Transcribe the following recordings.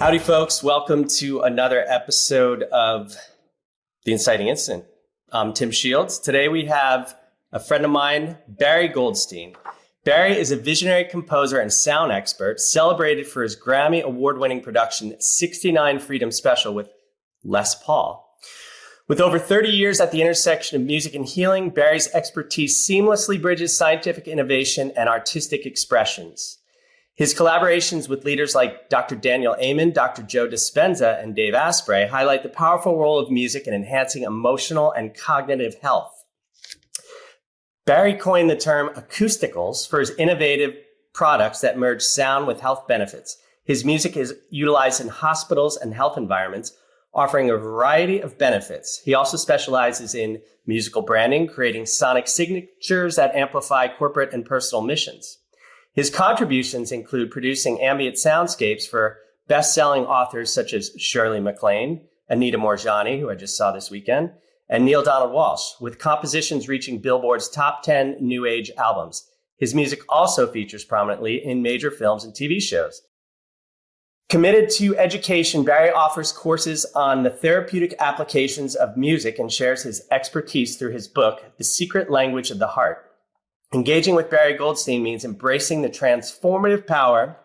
Howdy, folks. Welcome to another episode of The Inciting Incident. I'm Tim Shields. Today we have a friend of mine, Barry Goldstein. Barry is a visionary composer and sound expert, celebrated for his Grammy award-winning production 69 Freedom Special with Les Paul. With over 30 years at the intersection of music and healing, Barry's expertise seamlessly bridges scientific innovation and artistic expressions. His collaborations with leaders like Dr. Daniel Amen, Dr. Joe Dispenza, and Dave Asprey highlight the powerful role of music in enhancing emotional and cognitive health. Barry coined the term acousticals for his innovative products that merge sound with health benefits. His music is utilized in hospitals and health environments, offering a variety of benefits. He also specializes in musical branding, creating sonic signatures that amplify corporate and personal missions. His contributions include producing ambient soundscapes for best-selling authors such as Shirley MacLaine, Anita Moorjani, who I just saw this weekend, and Neil Donald Walsh, with compositions reaching Billboard's top 10 New Age albums. His music also features prominently in major films and TV shows. Committed to education, Barry offers courses on the therapeutic applications of music and shares his expertise through his book, The Secret Language of the Heart. Engaging with Barry Goldstein means embracing the transformative power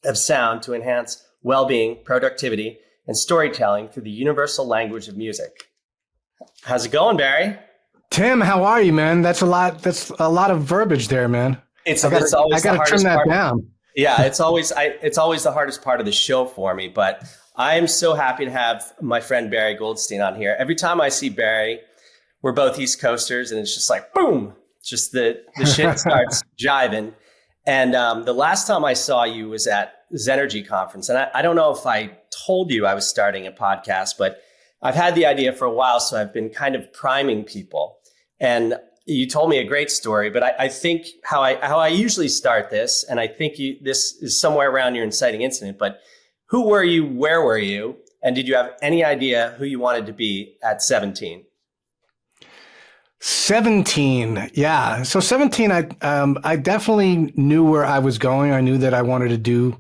of sound to enhance well-being, productivity, and storytelling through the universal language of music. How's it going, Barry? Tim, how are you, man? That's a lot of verbiage there, man. I gotta trim that down. Yeah, it's always the hardest part of the show for me, but I am so happy to have my friend Barry Goldstein on here. Every time I see Barry, we're both East Coasters, and it's just like, boom, just the shit starts jiving. And the last time I saw you was at Zenergy Conference. And I don't know if I told you I was starting a podcast, but I've had the idea for a while, so I've been kind of priming people. And you told me a great story, but I think how I usually start this, and I think this is somewhere around your inciting incident, but who were you, where were you, and did you have any idea who you wanted to be at 17? 17, yeah. So 17, I definitely knew where I was going. I knew that I wanted to do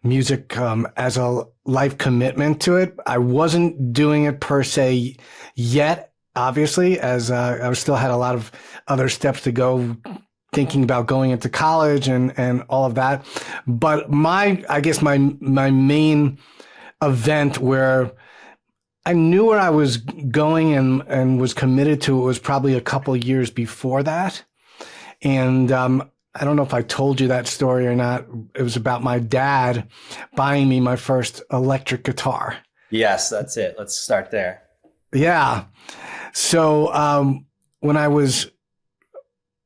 music as a life commitment to it. I wasn't doing it per se yet, obviously, as I still had a lot of other steps to go, thinking about going into college and all of that. But I guess my main event where I knew where I was going and was committed to it was probably a couple of years before that. And I don't know if I told you that story or not. It was about my dad buying me my first electric guitar. Yes, that's it. Let's start there. Yeah. So when I was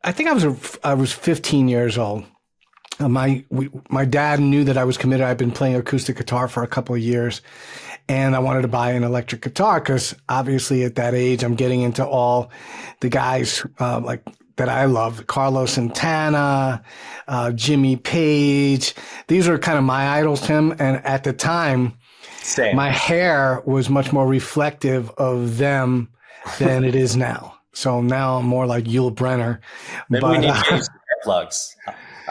15 years old. My dad knew that I was committed. I'd been playing acoustic guitar for a couple of years, and I wanted to buy an electric guitar because obviously at that age I'm getting into all the guys like that I love: Carlos Santana, Jimmy Page. These are kind of my idols, Tim. And at the time, same. My hair was much more reflective of them than it is now. So now I'm more like Yul Brynner. Maybe we need to get you some hair plugs.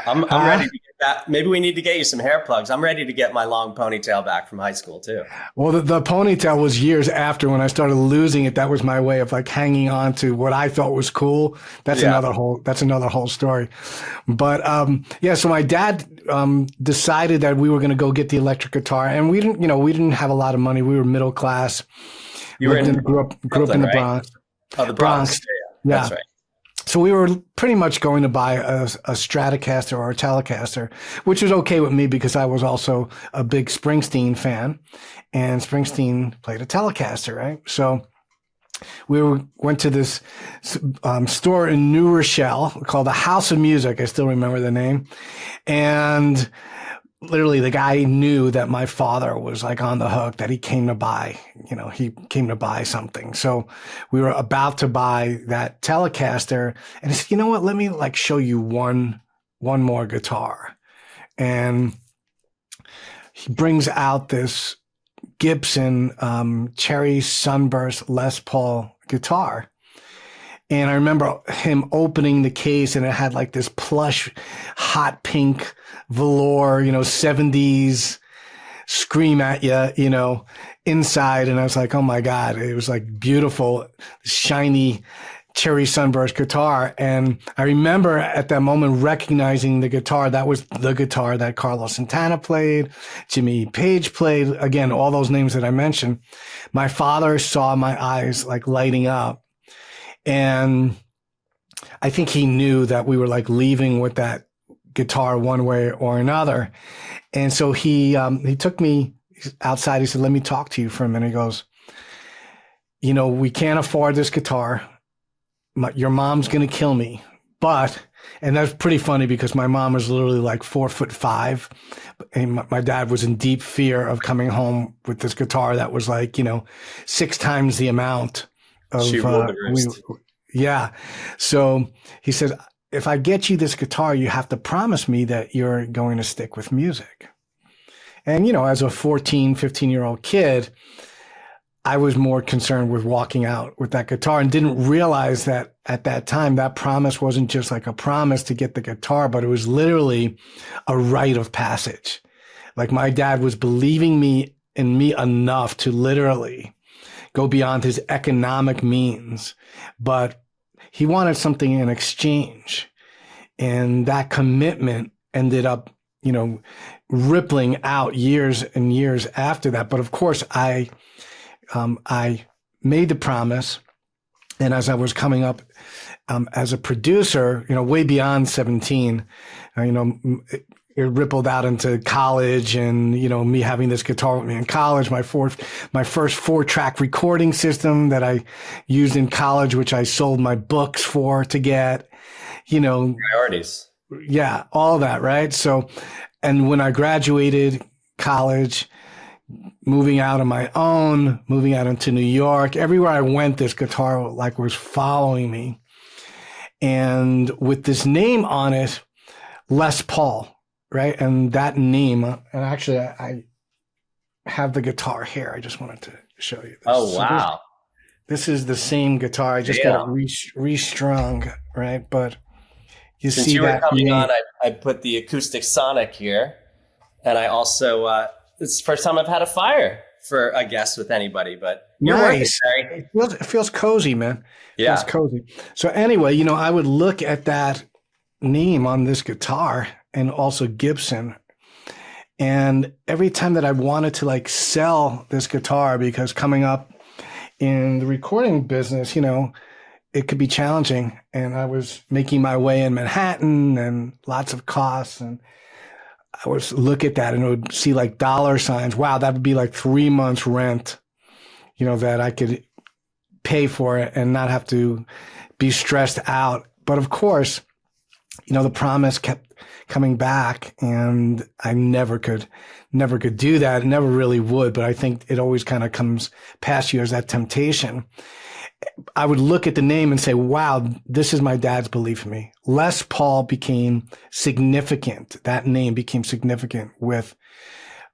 I'm ready to get that. Maybe we need to get you some hair plugs. I'm ready to get my long ponytail back from high school too. Well, the ponytail was years after when I started losing it. That was my way of like hanging on to what I thought was cool. That's another whole story. But yeah, so my dad decided that we were going to go get the electric guitar, and we didn't have a lot of money. We were middle class. You were grew up in the Bronx. Oh, the Bronx. Yeah. That's right. So we were pretty much going to buy a Stratocaster or a Telecaster, which was okay with me because I was also a big Springsteen fan, and Springsteen played a Telecaster, right? So we went to this store in New Rochelle called the House of Music. I still remember the name. And literally the guy knew that my father was like on the hook, that he came to buy something. So we were about to buy that Telecaster, and he said, you know what, let me like show you one more guitar. And he brings out this Gibson Cherry Sunburst Les Paul guitar. And I remember him opening the case, and it had like this plush, hot pink velour, 70s scream at you, inside. And I was like, oh my God, it was like beautiful, shiny cherry sunburst guitar. And I remember at that moment recognizing the guitar. That was the guitar that Carlos Santana played, Jimmy Page played. Again, all those names that I mentioned. My father saw my eyes like lighting up. And I think he knew that we were like leaving with that guitar one way or another. And so he took me outside. He said, let me talk to you for a minute. He goes, we can't afford this guitar. Your mom's going to kill me. And that's pretty funny because my mom was literally like 4'5". And my dad was in deep fear of coming home with this guitar that was like, 6 times the amount of, she ruled the roost. Yeah. So he said, if I get you this guitar, you have to promise me that you're going to stick with music. And, as a 14, 15-year-old kid, I was more concerned with walking out with that guitar and didn't realize that at that time, that promise wasn't just like a promise to get the guitar, but it was literally a rite of passage. Like my dad was believing in me enough to literally go beyond his economic means, but he wanted something in exchange. And that commitment ended up, rippling out years and years after that. But of course, I made the promise. And as I was coming up as a producer, way beyond 17, it rippled out into college and, me having this guitar with me in college, my first 4-track recording system that I used in college, which I sold my books for to get, priorities. Yeah, all that. Right. So, and when I graduated college, moving out on my own, moving out into New York, everywhere I went, this guitar like was following me. And with this name on it, Les Paul. Right. And that name, and actually I have the guitar here. I just wanted to show you this. Oh, wow. So this is the same guitar. I just got it restrung. Right. But since you were coming on, I put the acoustic Sonic here. And I also, it's the first time I've had a fire for a guest with anybody, but you're nice. Working, Barry. It feels cozy, man. Yeah. It feels cozy. So anyway, I would look at that name on this guitar and also Gibson. And every time that I wanted to like sell this guitar, because coming up in the recording business, it could be challenging. And I was making my way in Manhattan and lots of costs. And I would look at that and it would see like dollar signs. Wow, that would be like 3 months rent, that I could pay for it and not have to be stressed out. But of course, the promise kept coming back and I never could do that. I never really would, but I think it always kind of comes past you as that temptation. I would look at the name and say, wow, this is my dad's belief in me. Les Paul became significant. That name became significant with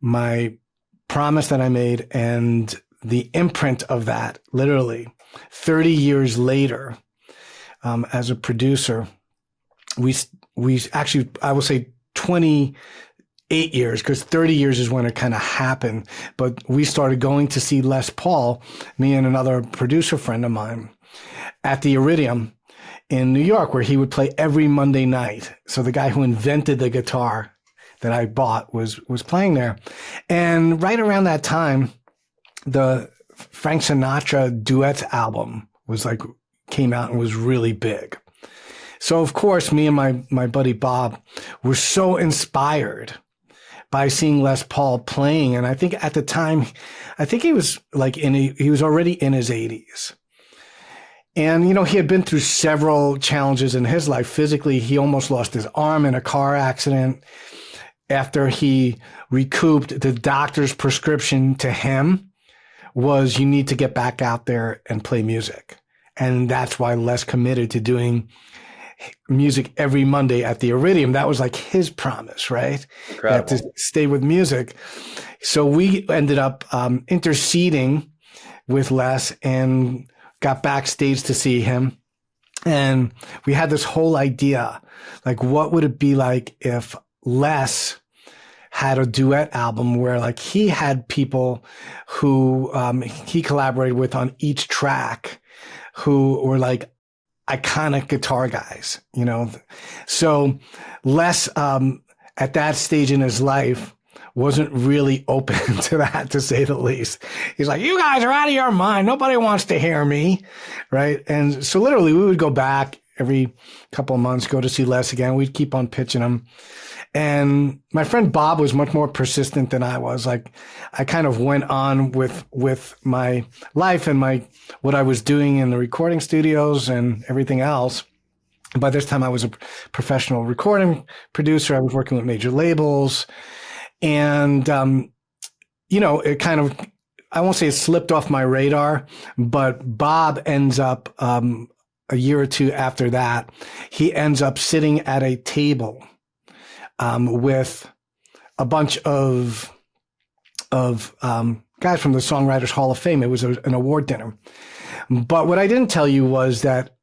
my promise that I made and the imprint of that. Literally 30 years later, as a producer, we actually, I will say 28 years, because 30 years is when it kind of happened. But we started going to see Les Paul, me and another producer friend of mine, at the Iridium in New York, where he would play every Monday night. So the guy who invented the guitar that I bought was playing there. And right around that time, the Frank Sinatra duets album came out and was really big. So of course, me and my buddy Bob were so inspired by seeing Les Paul playing. And I think at the time, he was he was already in his 80s. And, he had been through several challenges in his life. Physically, he almost lost his arm in a car accident. After he recouped, the doctor's prescription to him was, you need to get back out there and play music. And that's why Les committed to doing music every Monday at the Iridium. That was like his promise, right? Incredible. To stay with music. So we ended up interceding with Les and got backstage to see him. And we had this whole idea, like, what would it be like if Les had a duet album where like he had people who he collaborated with on each track who were like iconic guitar guys, you know. So Les, at that stage in his life, wasn't really open to that, to say the least. He's like, you guys are out of your mind. Nobody wants to hear me. Right. And so literally we would go back every couple of months, go to see Les again. We'd keep on pitching him. And my friend Bob was much more persistent than I was. Like I kind of went on with my life and what I was doing in the recording studios and everything else. By this time I was a professional recording producer. I was working with major labels. And, it kind of, I won't say it slipped off my radar, but Bob ends up, a year or two after that, he ends up sitting at a table, with a bunch of guys from the Songwriters Hall of Fame. It was an award dinner. But what I didn't tell you was that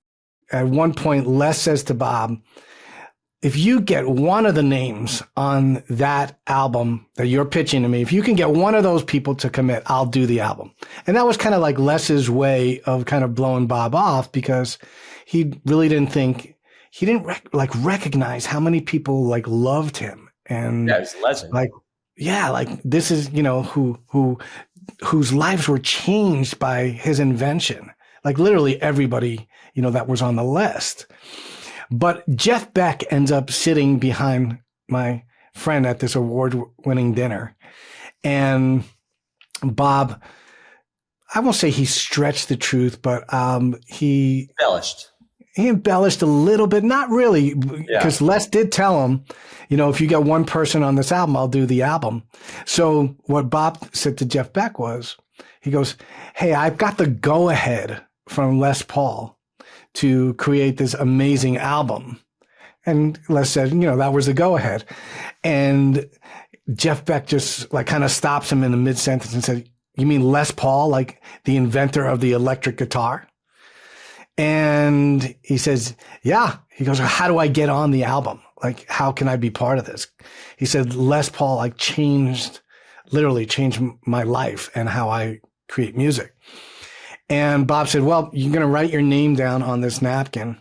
at one point, Les says to Bob, if you get one of the names on that album that you're pitching to me, if you can get one of those people to commit, I'll do the album. And that was kind of like Les's way of kind of blowing Bob off, because he really didn't think, he didn't recognize how many people like loved him. And yeah, he's a legend. Like, yeah, like this is, whose lives were changed by his invention. Like literally everybody, that was on the list. But Jeff Beck ends up sitting behind my friend at this award-winning dinner. And Bob, I won't say he stretched the truth, but he embellished a little bit. Not really, because Les did tell him, if you get one person on this album, I'll do the album. So what Bob said to Jeff Beck was, he goes, hey, I've got the go-ahead from Les Paul to create this amazing album. And Les said, that was the go-ahead. And Jeff Beck just like kind of stops him in the mid-sentence and said, you mean Les Paul, like the inventor of the electric guitar? And he says, yeah. He goes, how do I get on the album? Like, how can I be part of this? He said, Les Paul like literally changed my life and how I create music. And Bob said, well, you're going to write your name down on this napkin,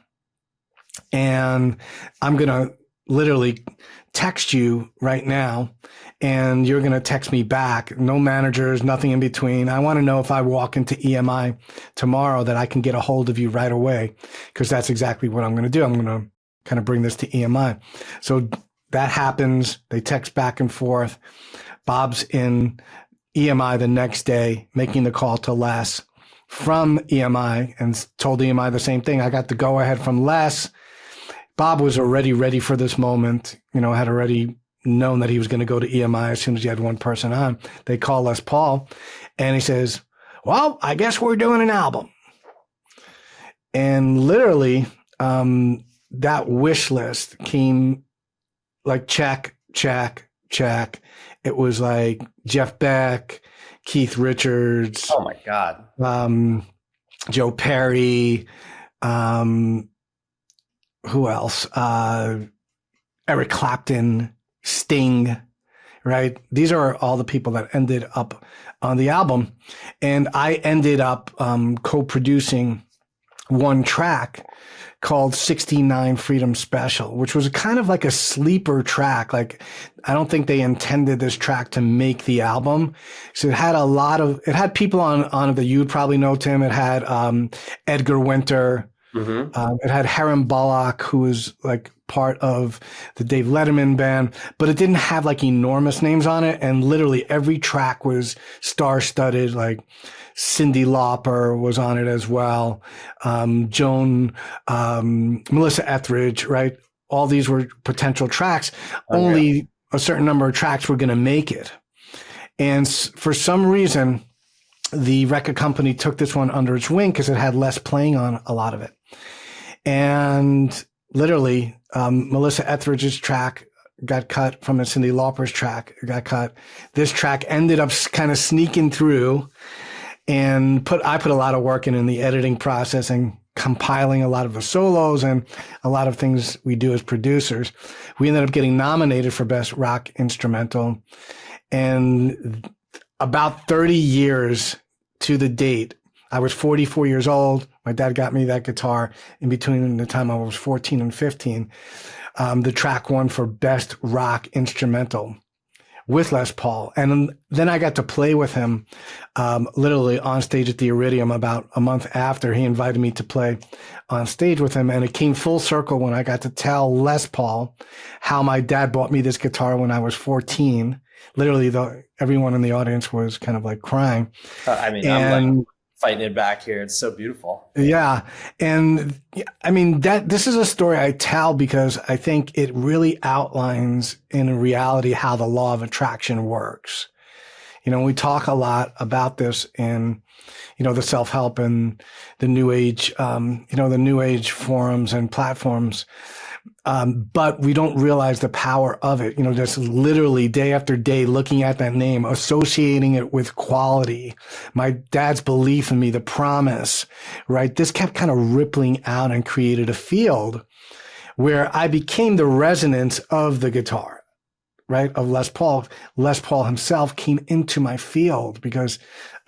and I'm going to literally text you right now, and you're going to text me back. No managers, nothing in between. I want to know if I walk into EMI tomorrow that I can get a hold of you right away, because that's exactly what I'm going to do. I'm going to kind of bring this to EMI. So that happens. They text back and forth. Bob's in EMI the next day, making the call to Les from EMI, and told EMI the same thing. I got the go ahead from Les. Bob was already ready for this moment, had already known that he was going to go to EMI as soon as he had one person on. They call Les Paul, and he says, well, I guess we're doing an album. And literally, that wish list came like check, check, check. It was like Jeff Beck, Keith Richards. Oh my God. Joe Perry. Who else? Eric Clapton, Sting, right? These are all the people that ended up on the album. And I ended up co-producing one track called 69 Freedom Special, which was kind of like a sleeper track. Like, I don't think they intended this track to make the album. So it had people on it that you would probably know, Tim. It had Edgar Winter. Mm-hmm. It had Harry Bullock, who was like part of the Dave Letterman band, but it didn't have like enormous names on it. And literally every track was star-studded. Like Cyndi Lauper was on it as well. Melissa Etheridge, right? All these were potential tracks. Okay. Only a certain number of tracks were going to make it. And for some reason, the record company took this one under its wing because it had Les playing on a lot of it. And literally, Melissa Etheridge's track got cut from Cyndi Lauper's track. It got cut. This track ended up kind of sneaking through, and I put a lot of work in the editing process and compiling a lot of the solos and a lot of things we do as producers. We ended up getting nominated for Best Rock Instrumental. And about 30 years to the date, I was 44 years old. My dad got me that guitar in between the time I was 14 and 15. The track won for Best Rock Instrumental with Les Paul. And then I got to play with him literally on stage at the Iridium about a month after he invited me to play on stage with him. And it came full circle when I got to tell Les Paul how my dad bought me this guitar when I was 14. Literally, everyone in the audience was kind of like crying. I'm like fighting it back here. It's so beautiful. Yeah. And I mean, this is a story I tell because I think it really outlines in reality how the law of attraction works. We talk a lot about this in, the self-help and the new age, the new age forums and platforms. But we don't realize the power of it, just literally day after day, looking at that name, associating it with quality, my dad's belief in me, the promise, right? This kept kind of rippling out and created a field where I became the resonance of the guitar, right? Of Les Paul. Les Paul himself came into my field because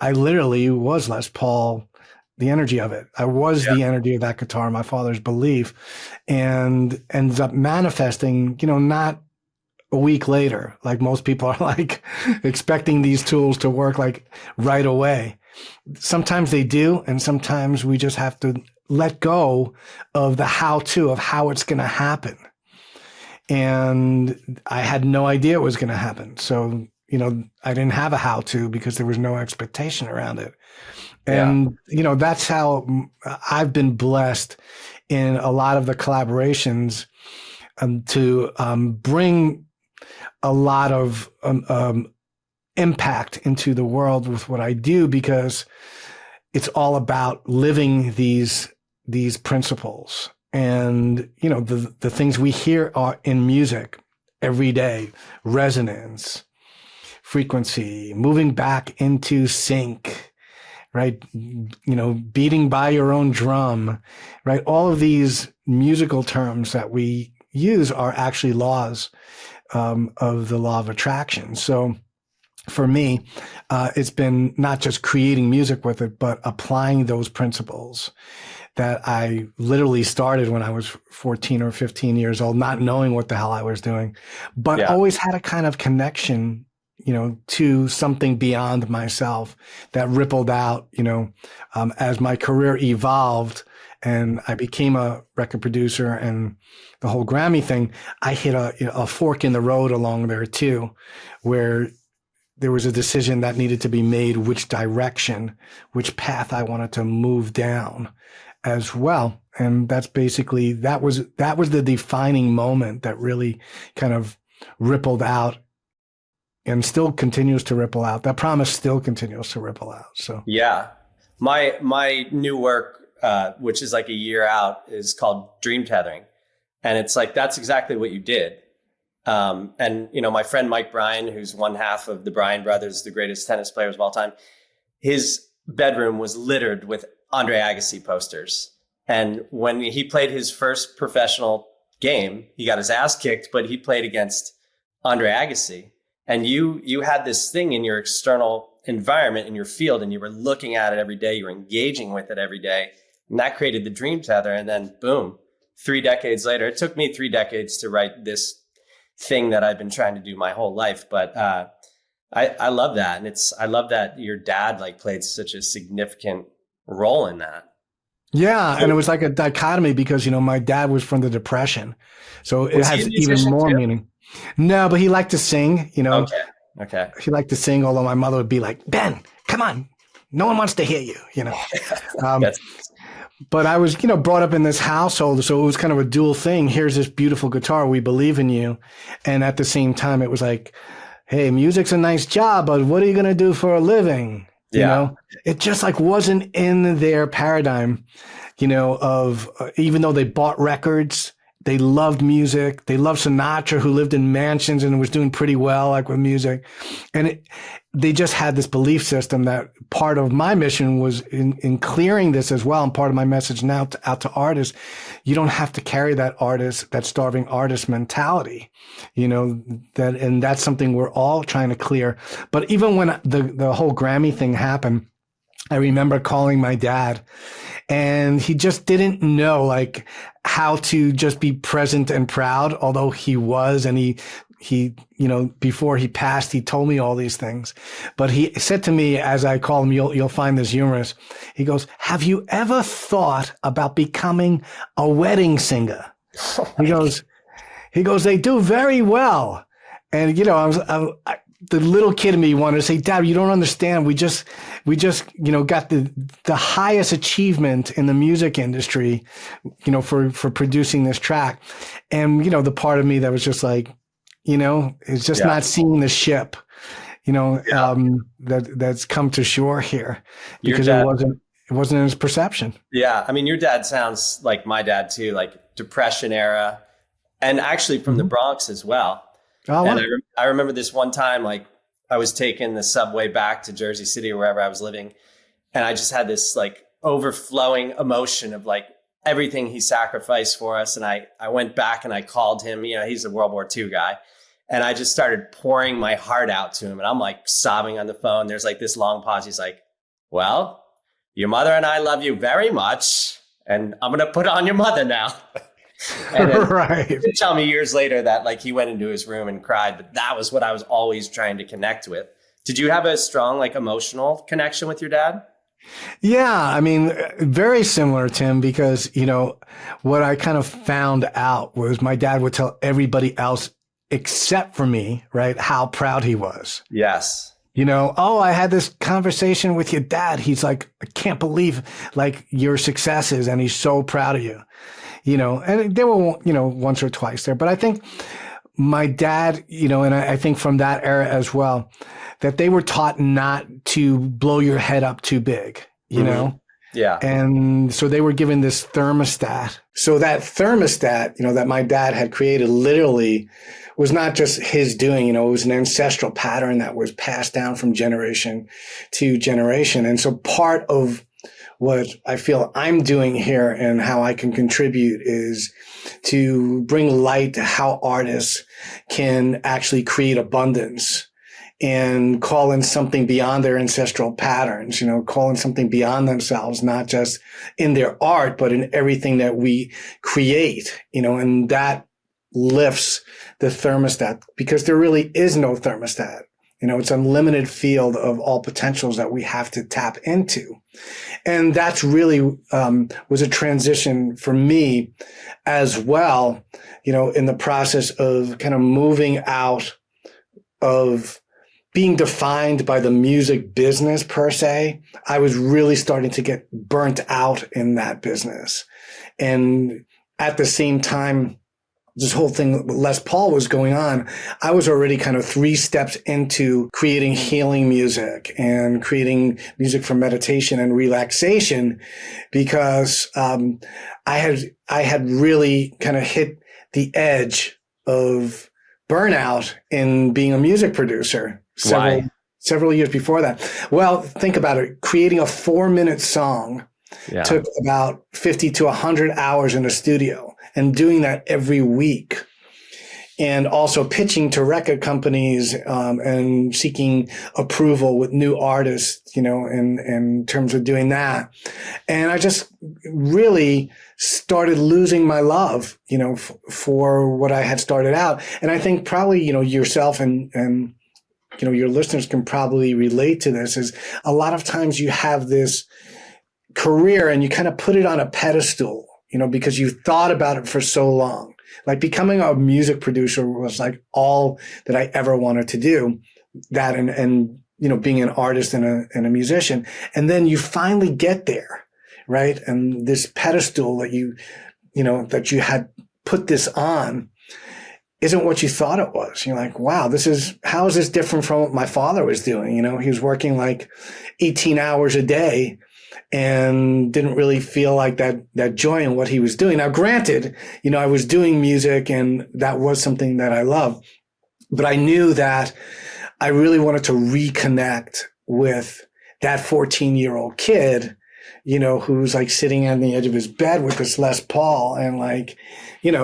I literally was Les Paul, the energy of it. I was the energy of that guitar, my father's belief, and ends up manifesting, not a week later, like most people are like expecting these tools to work like right away. Sometimes they do. And sometimes we just have to let go of the how-to of how it's going to happen. And I had no idea it was going to happen. So, I didn't have a how-to because there was no expectation around it. And, that's how I've been blessed in a lot of the collaborations to bring a lot of impact into the world with what I do, because it's all about living these principles. And, the things we hear are in music every day: resonance, frequency, moving back into sync, right? Beating by your own drum, right? All of these musical terms that we use are actually laws of the law of attraction. So for me, it's been not just creating music with it, but applying those principles that I literally started when I was 14 or 15 years old, not knowing what the hell I was doing, but always had a kind of connection to something beyond myself that rippled out, as my career evolved and I became a record producer and the whole Grammy thing. I hit a fork in the road along there too, where there was a decision that needed to be made, which direction, which path I wanted to move down as well. And that's basically, that was the defining moment that really kind of rippled out and still continues to ripple out. That promise still continues to ripple out. So my new work, which is like a year out, is called Dream Tethering, and it's like that's exactly what you did. And my friend Mike Bryan, who's one half of the Bryan brothers, the greatest tennis players of all time, his bedroom was littered with Andre Agassi posters. And when he played his first professional game, he got his ass kicked, but he played against Andre Agassi. And you had this thing in your external environment, in your field, and you were looking at it every day. You were engaging with it every day. And that created the Dream Tether. And then boom, 3 decades later, it took me 3 decades to write this thing that I've been trying to do my whole life. But I love that. And I love that your dad played such a significant role in that. Yeah. And it was like a dichotomy because, my dad was from the Depression. So it has even more meaning. No, but he liked to sing, Okay. He liked to sing, although my mother would be like, Ben, come on. No one wants to hear you, But I was, brought up in this household. So it was kind of a dual thing. Here's this beautiful guitar. We believe in you. And at the same time, it was like, hey, music's a nice job, but what are you going to do for a living? It just wasn't in their paradigm, of even though they bought records They loved music. They loved Sinatra, who lived in mansions and was doing pretty well, like with music. And they just had this belief system that part of my mission was in clearing this as well. And part of my message now out to artists, you don't have to carry that starving artist mentality, and that's something we're all trying to clear. But even when the whole Grammy thing happened, I remember calling my dad, and he just didn't know like how to just be present and proud, although he was. And he, before he passed, he told me all these things. But he said to me, as I call him, you'll find this humorous. He goes, "Have you ever thought about becoming a wedding singer?" He goes, "They do very well." And, the little kid in me wanted to say, "Dad, you don't understand. We just, got the highest achievement in the music industry, for producing this track." And, the part of me that was just like, it's just not seeing the ship, that's come to shore here, because it wasn't in his perception. Yeah. I mean, your dad sounds like my dad too, like Depression era, and actually from the Bronx as well. Oh, and I remember this one time, like I was taking the subway back to Jersey City or wherever I was living. And I just had this like overflowing emotion of like everything he sacrificed for us. And I went back and I called him, he's a World War II guy. And I just started pouring my heart out to him. And I'm like sobbing on the phone. There's like this long pause. He's like, "Well, your mother and I love you very much. And I'm going to put on your mother now." And then right. He did tell me years later that like he went into his room and cried, but that was what I was always trying to connect with. Did you have a strong like emotional connection with your dad? Yeah, I mean, very similar, Tim, because, what I kind of found out was my dad would tell everybody else except for me, right, how proud he was. Yes. "Oh, I had this conversation with your dad. He's like, I can't believe like your successes, and he's so proud of you." And there were, once or twice there. But I think my dad, and I think from that era as well, that they were taught not to blow your head up too big, Yeah. And so they were given this thermostat. So that thermostat, that my dad had created literally was not just his doing, it was an ancestral pattern that was passed down from generation to generation. And so part of what I feel I'm doing here and how I can contribute is to bring light to how artists can actually create abundance and call in something beyond their ancestral patterns, call in something beyond themselves, not just in their art, but in everything that we create, and that lifts the thermostat, because there really is no thermostat. It's an unlimited field of all potentials that we have to tap into. And that's really was a transition for me as well, in the process of kind of moving out of being defined by the music business per se. I was really starting to get burnt out in that business. And at the same time, this whole thing with Les Paul was going on, I was already kind of 3 steps into creating healing music and creating music for meditation and relaxation, because I had really kind of hit the edge of burnout in being a music producer several years before that. Well, think about it. Creating a 4-minute song took about 50 to 100 hours in the studio, and doing that every week. And also pitching to record companies and seeking approval with new artists, in terms of doing that. And I just really started losing my love, for what I had started out. And I think probably, yourself and your listeners can probably relate to this, is a lot of times you have this career and you kind of put it on a pedestal, because you thought about it for so long. Like becoming a music producer was like all that I ever wanted to do, that and being an artist and a musician. And then you finally get there, right? And this pedestal that that you had put this on isn't what you thought it was. You're like, wow, how is this different from what my father was doing? He was working like 18 hours a day and didn't really feel like that joy in what he was doing. Now, granted, I was doing music and that was something that I loved, but I knew that I really wanted to reconnect with that 14-year-old kid, who's like sitting on the edge of his bed with this Les Paul and like,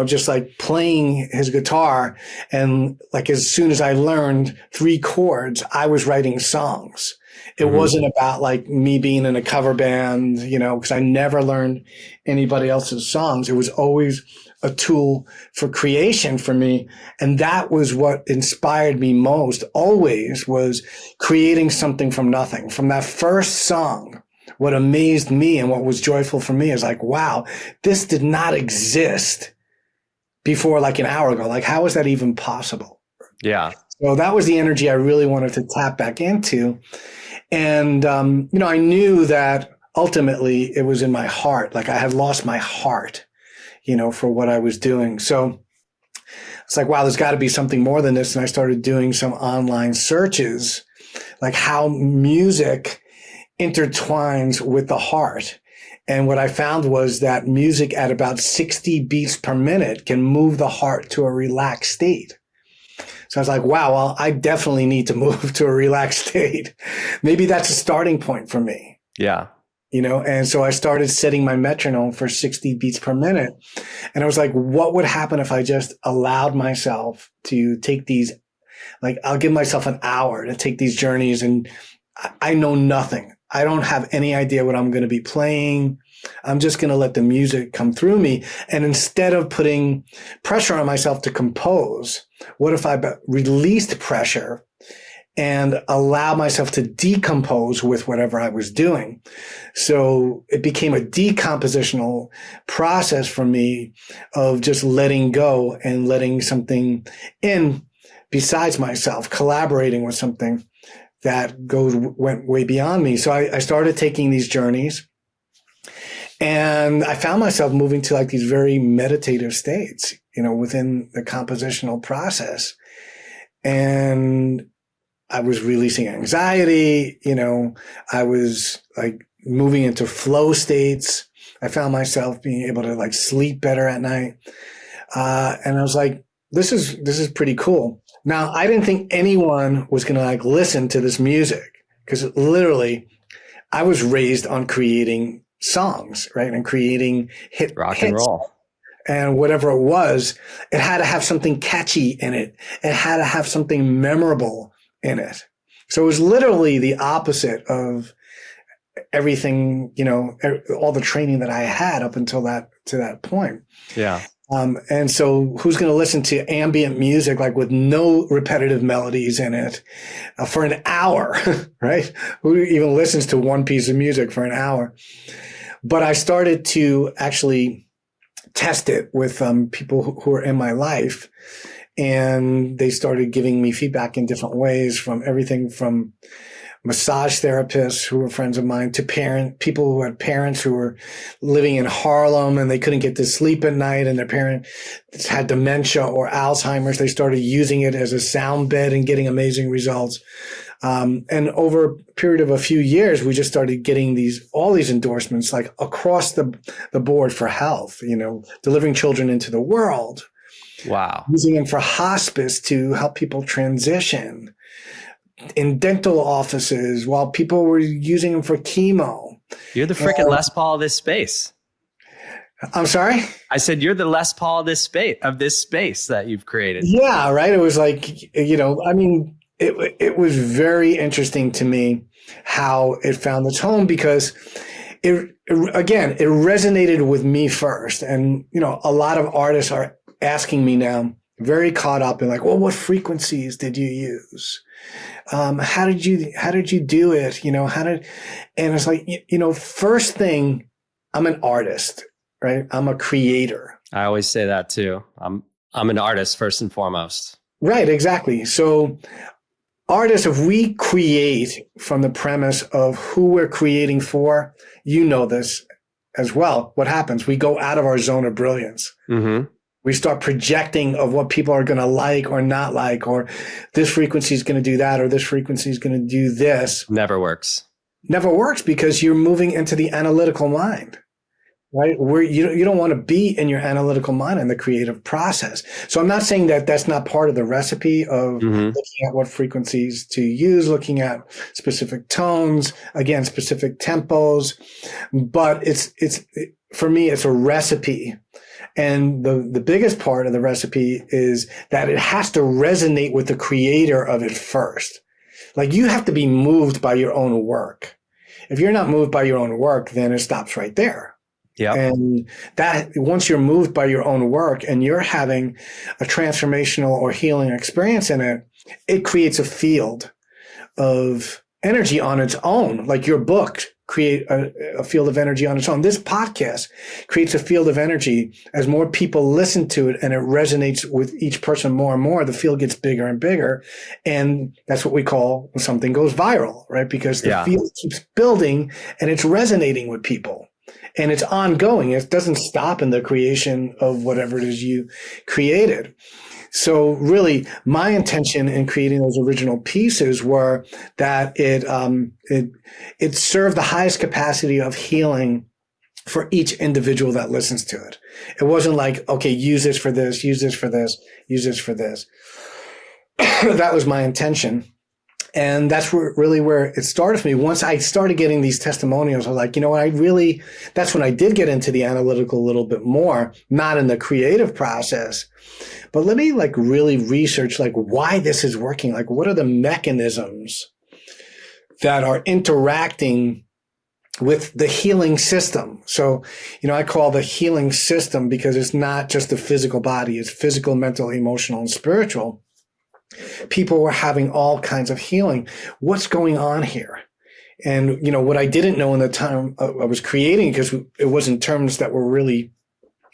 just like playing his guitar. And like, as soon as I learned 3 chords, I was writing songs. It wasn't about like me being in a cover band, because I never learned anybody else's songs. It was always a tool for creation for me. And that was what inspired me most always, was creating something from nothing. From that first song, what amazed me and what was joyful for me is like, wow, this did not exist before like an hour ago. Like, how is that even possible? Yeah. So that was the energy I really wanted to tap back into. And, I knew that ultimately it was in my heart. Like I had lost my heart, for what I was doing. So it's like, wow, there's got to be something more than this. And I started doing some online searches, like how music intertwines with the heart. And what I found was that music at about 60 beats per minute can move the heart to a relaxed state. So I was like, wow, well, I definitely need to move to a relaxed state. Maybe that's a starting point for me. Yeah. And so I started setting my metronome for 60 beats per minute. And I was like, what would happen if I just allowed myself to take these, like, I'll give myself an hour to take these journeys, and I know nothing. I don't have any idea what I'm going to be playing. I'm just going to let the music come through me. And instead of putting pressure on myself to compose, what if I released pressure and allow myself to decompose with whatever I was doing? So it became a decompositional process for me of just letting go and letting something in besides myself, collaborating with something that went way beyond me. So I started taking these journeys, and I found myself moving to like these very meditative states, within the compositional process. And I was releasing anxiety, I was like moving into flow states. I found myself being able to like sleep better at night. And I was like, this is pretty cool. Now, I didn't think anyone was going to like listen to this music, because literally I was raised on creating songs, right? And creating hits. And roll. And whatever it was, it had to have something catchy in it. It had to have something memorable in it. So it was literally the opposite of everything, all the training that I had up until to that point. Yeah. And so who's going to listen to ambient music, like with no repetitive melodies in it, for an hour, right? Who even listens to one piece of music for an hour? But I started to actually test it with people who are in my life, and they started giving me feedback in different ways, from everything from massage therapists who were friends of mine to people who had parents who were living in Harlem and they couldn't get to sleep at night, and their parents had dementia or Alzheimer's. They started using it as a sound bed and getting amazing results. And over a period of a few years, we just started getting all these endorsements, like across the board for health, delivering children into the world. Wow. Using them for hospice to help people transition, in dental offices while people were using them for chemo. You're the freaking Les Paul of this space. I'm sorry? I said, you're the Les Paul of this space that you've created. Yeah, right. It was like, it was very interesting to me how it found its home, because it resonated with me first. And, a lot of artists are asking me now, very caught up in like, well, what frequencies did you use? How did you do it? And it's like, first thing, I'm an artist, right? I'm a creator. I always say that too. I'm an artist first and foremost. Right. Exactly. So artists, if we create from the premise of who we're creating for, this as well. What happens? We go out of our zone of brilliance. Mm-hmm. We start projecting of what people are going to like or not like, or this frequency is going to do that, or this frequency is going to do this. Never works. never works because you're moving into the analytical mind, right? Where you don't want to be in your analytical mind in the creative process. So I'm not saying that that's not part of the recipe of looking at what frequencies to use, looking at specific tones, again, specific tempos, but for me, it's a recipe. And the biggest part of the recipe is that it has to resonate with the creator of it first. Like, you have to be moved by your own work. If you're not moved by your own work, then it stops right there. Yeah. And that once you're moved by your own work and you're having a transformational or healing experience in it, it creates a field of energy on its own. Like your book create a field of energy on its own. This podcast creates a field of energy. As more people listen to it and it resonates with each person more and more, the field gets bigger and bigger. And that's what we call when something goes viral, right? Because the field keeps building and it's resonating with people. And it's ongoing. It doesn't stop in the creation of whatever it is you created. So really, my intention in creating those original pieces were that it served the highest capacity of healing for each individual that listens to it. It wasn't like, okay, use this for this, use this for this, use this for this. That was my intention. And that's really where it started for me. Once I started getting these testimonials, I was like, you know what, that's when I did get into the analytical a little bit more, not in the creative process, but let me really research why this is working. Like, what are the mechanisms that are interacting with the healing system? So, I call the healing system because it's not just the physical body, it's physical, mental, emotional, and spiritual. People were having all kinds of healing. What's going on here? And, what I didn't know in the time I was creating, because it wasn't terms that were really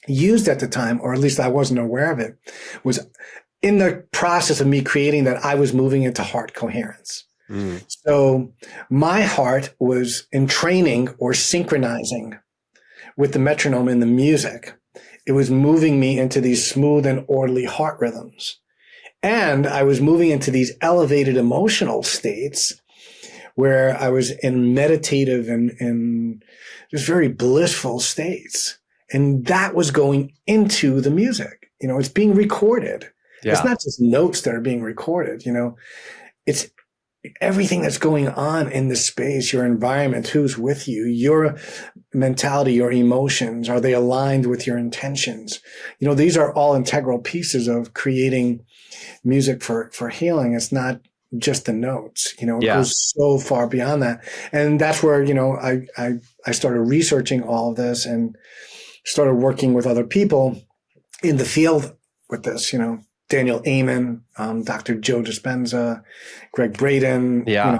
used at the time, or at least I wasn't aware of it, was in the process of me creating that I was moving into heart coherence. So my heart was in training or synchronizing with the metronome in the music. It was moving me into these smooth and orderly heart rhythms. And I was moving into these elevated emotional states where I was in meditative and just very blissful states. And that was going into the music. It's being recorded. Yeah. It's not just notes that are being recorded. It's everything that's going on in the space, your environment, who's with you, your mentality, your emotions. Are they aligned with your intentions? These are all integral pieces of creating music for healing. It's not just the notes, it goes so far beyond that. And that's where, I started researching all of this and started working with other people in the field with this, Daniel Amen, Dr. Joe Dispenza, Greg Braden. Yeah.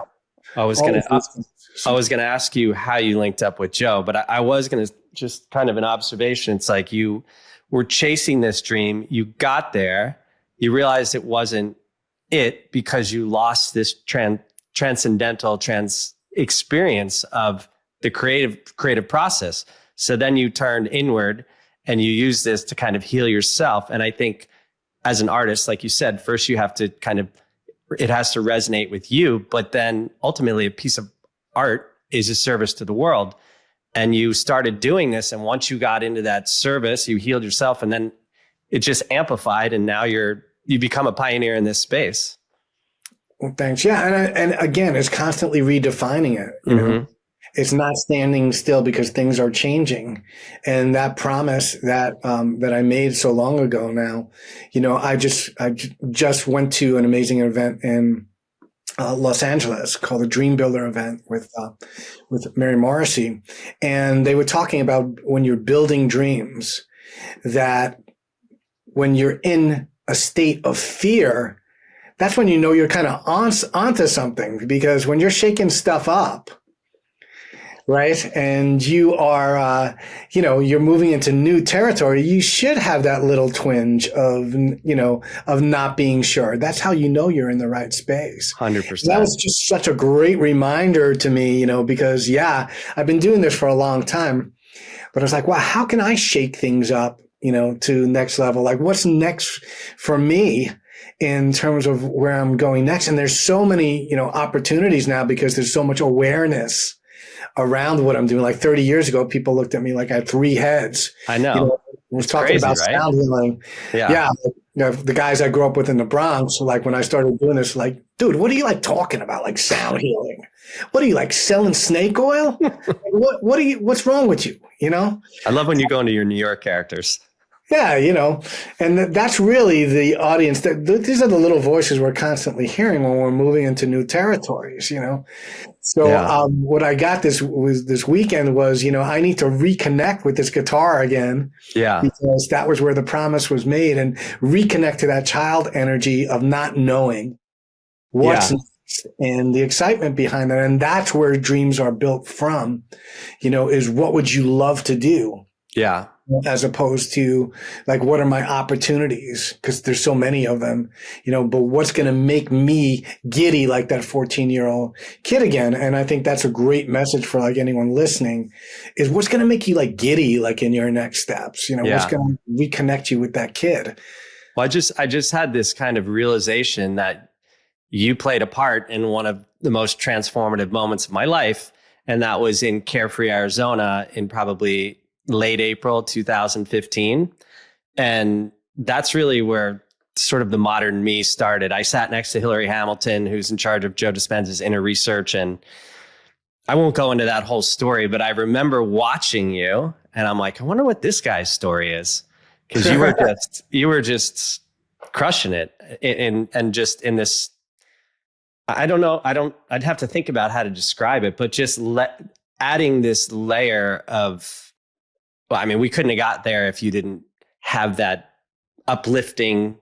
I was going to ask you how you linked up with Joe, but I was going to just kind of an observation. It's like you were chasing this dream. You got there. You realized it wasn't it because you lost this transcendental experience of the creative process. So then you turned inward and you use this to kind of heal yourself. And I think as an artist, like you said, first you have to it has to resonate with you, but then ultimately a piece of art is a service to the world. And you started doing this. And once you got into that service, you healed yourself, and then it just amplified. And now you become a pioneer in this space. Well, thanks. Yeah. And again, it's constantly redefining it. You know? It's not standing still because things are changing. And that promise that I made so long ago now, I just went to an amazing event in Los Angeles called the Dream Builder event with Mary Morrissey. And they were talking about when you're building dreams, that when you're in a state of fear, that's when you're kind of onto something, because when you're shaking stuff up, right, and you are, you're moving into new territory, you should have that little twinge of not being sure. That's how you're in the right space. 100%. That was just such a great reminder to me, because I've been doing this for a long time, but I was like, wow, how can I shake things up, to next level? Like, what's next for me in terms of where I'm going next? And there's so many, opportunities now because there's so much awareness around what I'm doing. Like 30 years ago, people looked at me like I had three heads. I know. I was It's talking crazy, about right? sound healing. Yeah. Yeah. The guys I grew up with in the Bronx, like when I started doing this, like, dude, what are you like talking about? Like sound healing? What are you like selling snake oil? What's wrong with you? I love when you go into your New York characters. Yeah, and that's really the audience. These are the little voices we're constantly hearing when we're moving into new territories. So Yeah. what I got this weekend was, I need to reconnect with this guitar again Yeah. because that was where the promise was made, and reconnect to that child energy of not knowing what's Yeah. next and the excitement behind that. And that's where dreams are built from, is what would you love to do? Yeah. As opposed to like, what are my opportunities? Because there's so many of them, but what's going to make me giddy like that 14-year-old kid again? And I think that's a great message for like anyone listening is what's going to make you like giddy, like in your next steps, what's going to reconnect you with that kid? Well, I just had this kind of realization that you played a part in one of the most transformative moments of my life. And that was in Carefree, Arizona in probably late April 2015. And that's really where sort of the modern me started. I sat next to Hillary Hamilton, who's in charge of Joe Dispenza's inner research. And I won't go into that whole story, but I remember watching you and I'm like, I wonder what this guy's story is. Because you were just crushing it and just in this, I don't know. I'd have to think about how to describe it, but just adding this layer of, well, I mean, we couldn't have got there if you didn't have that uplifting,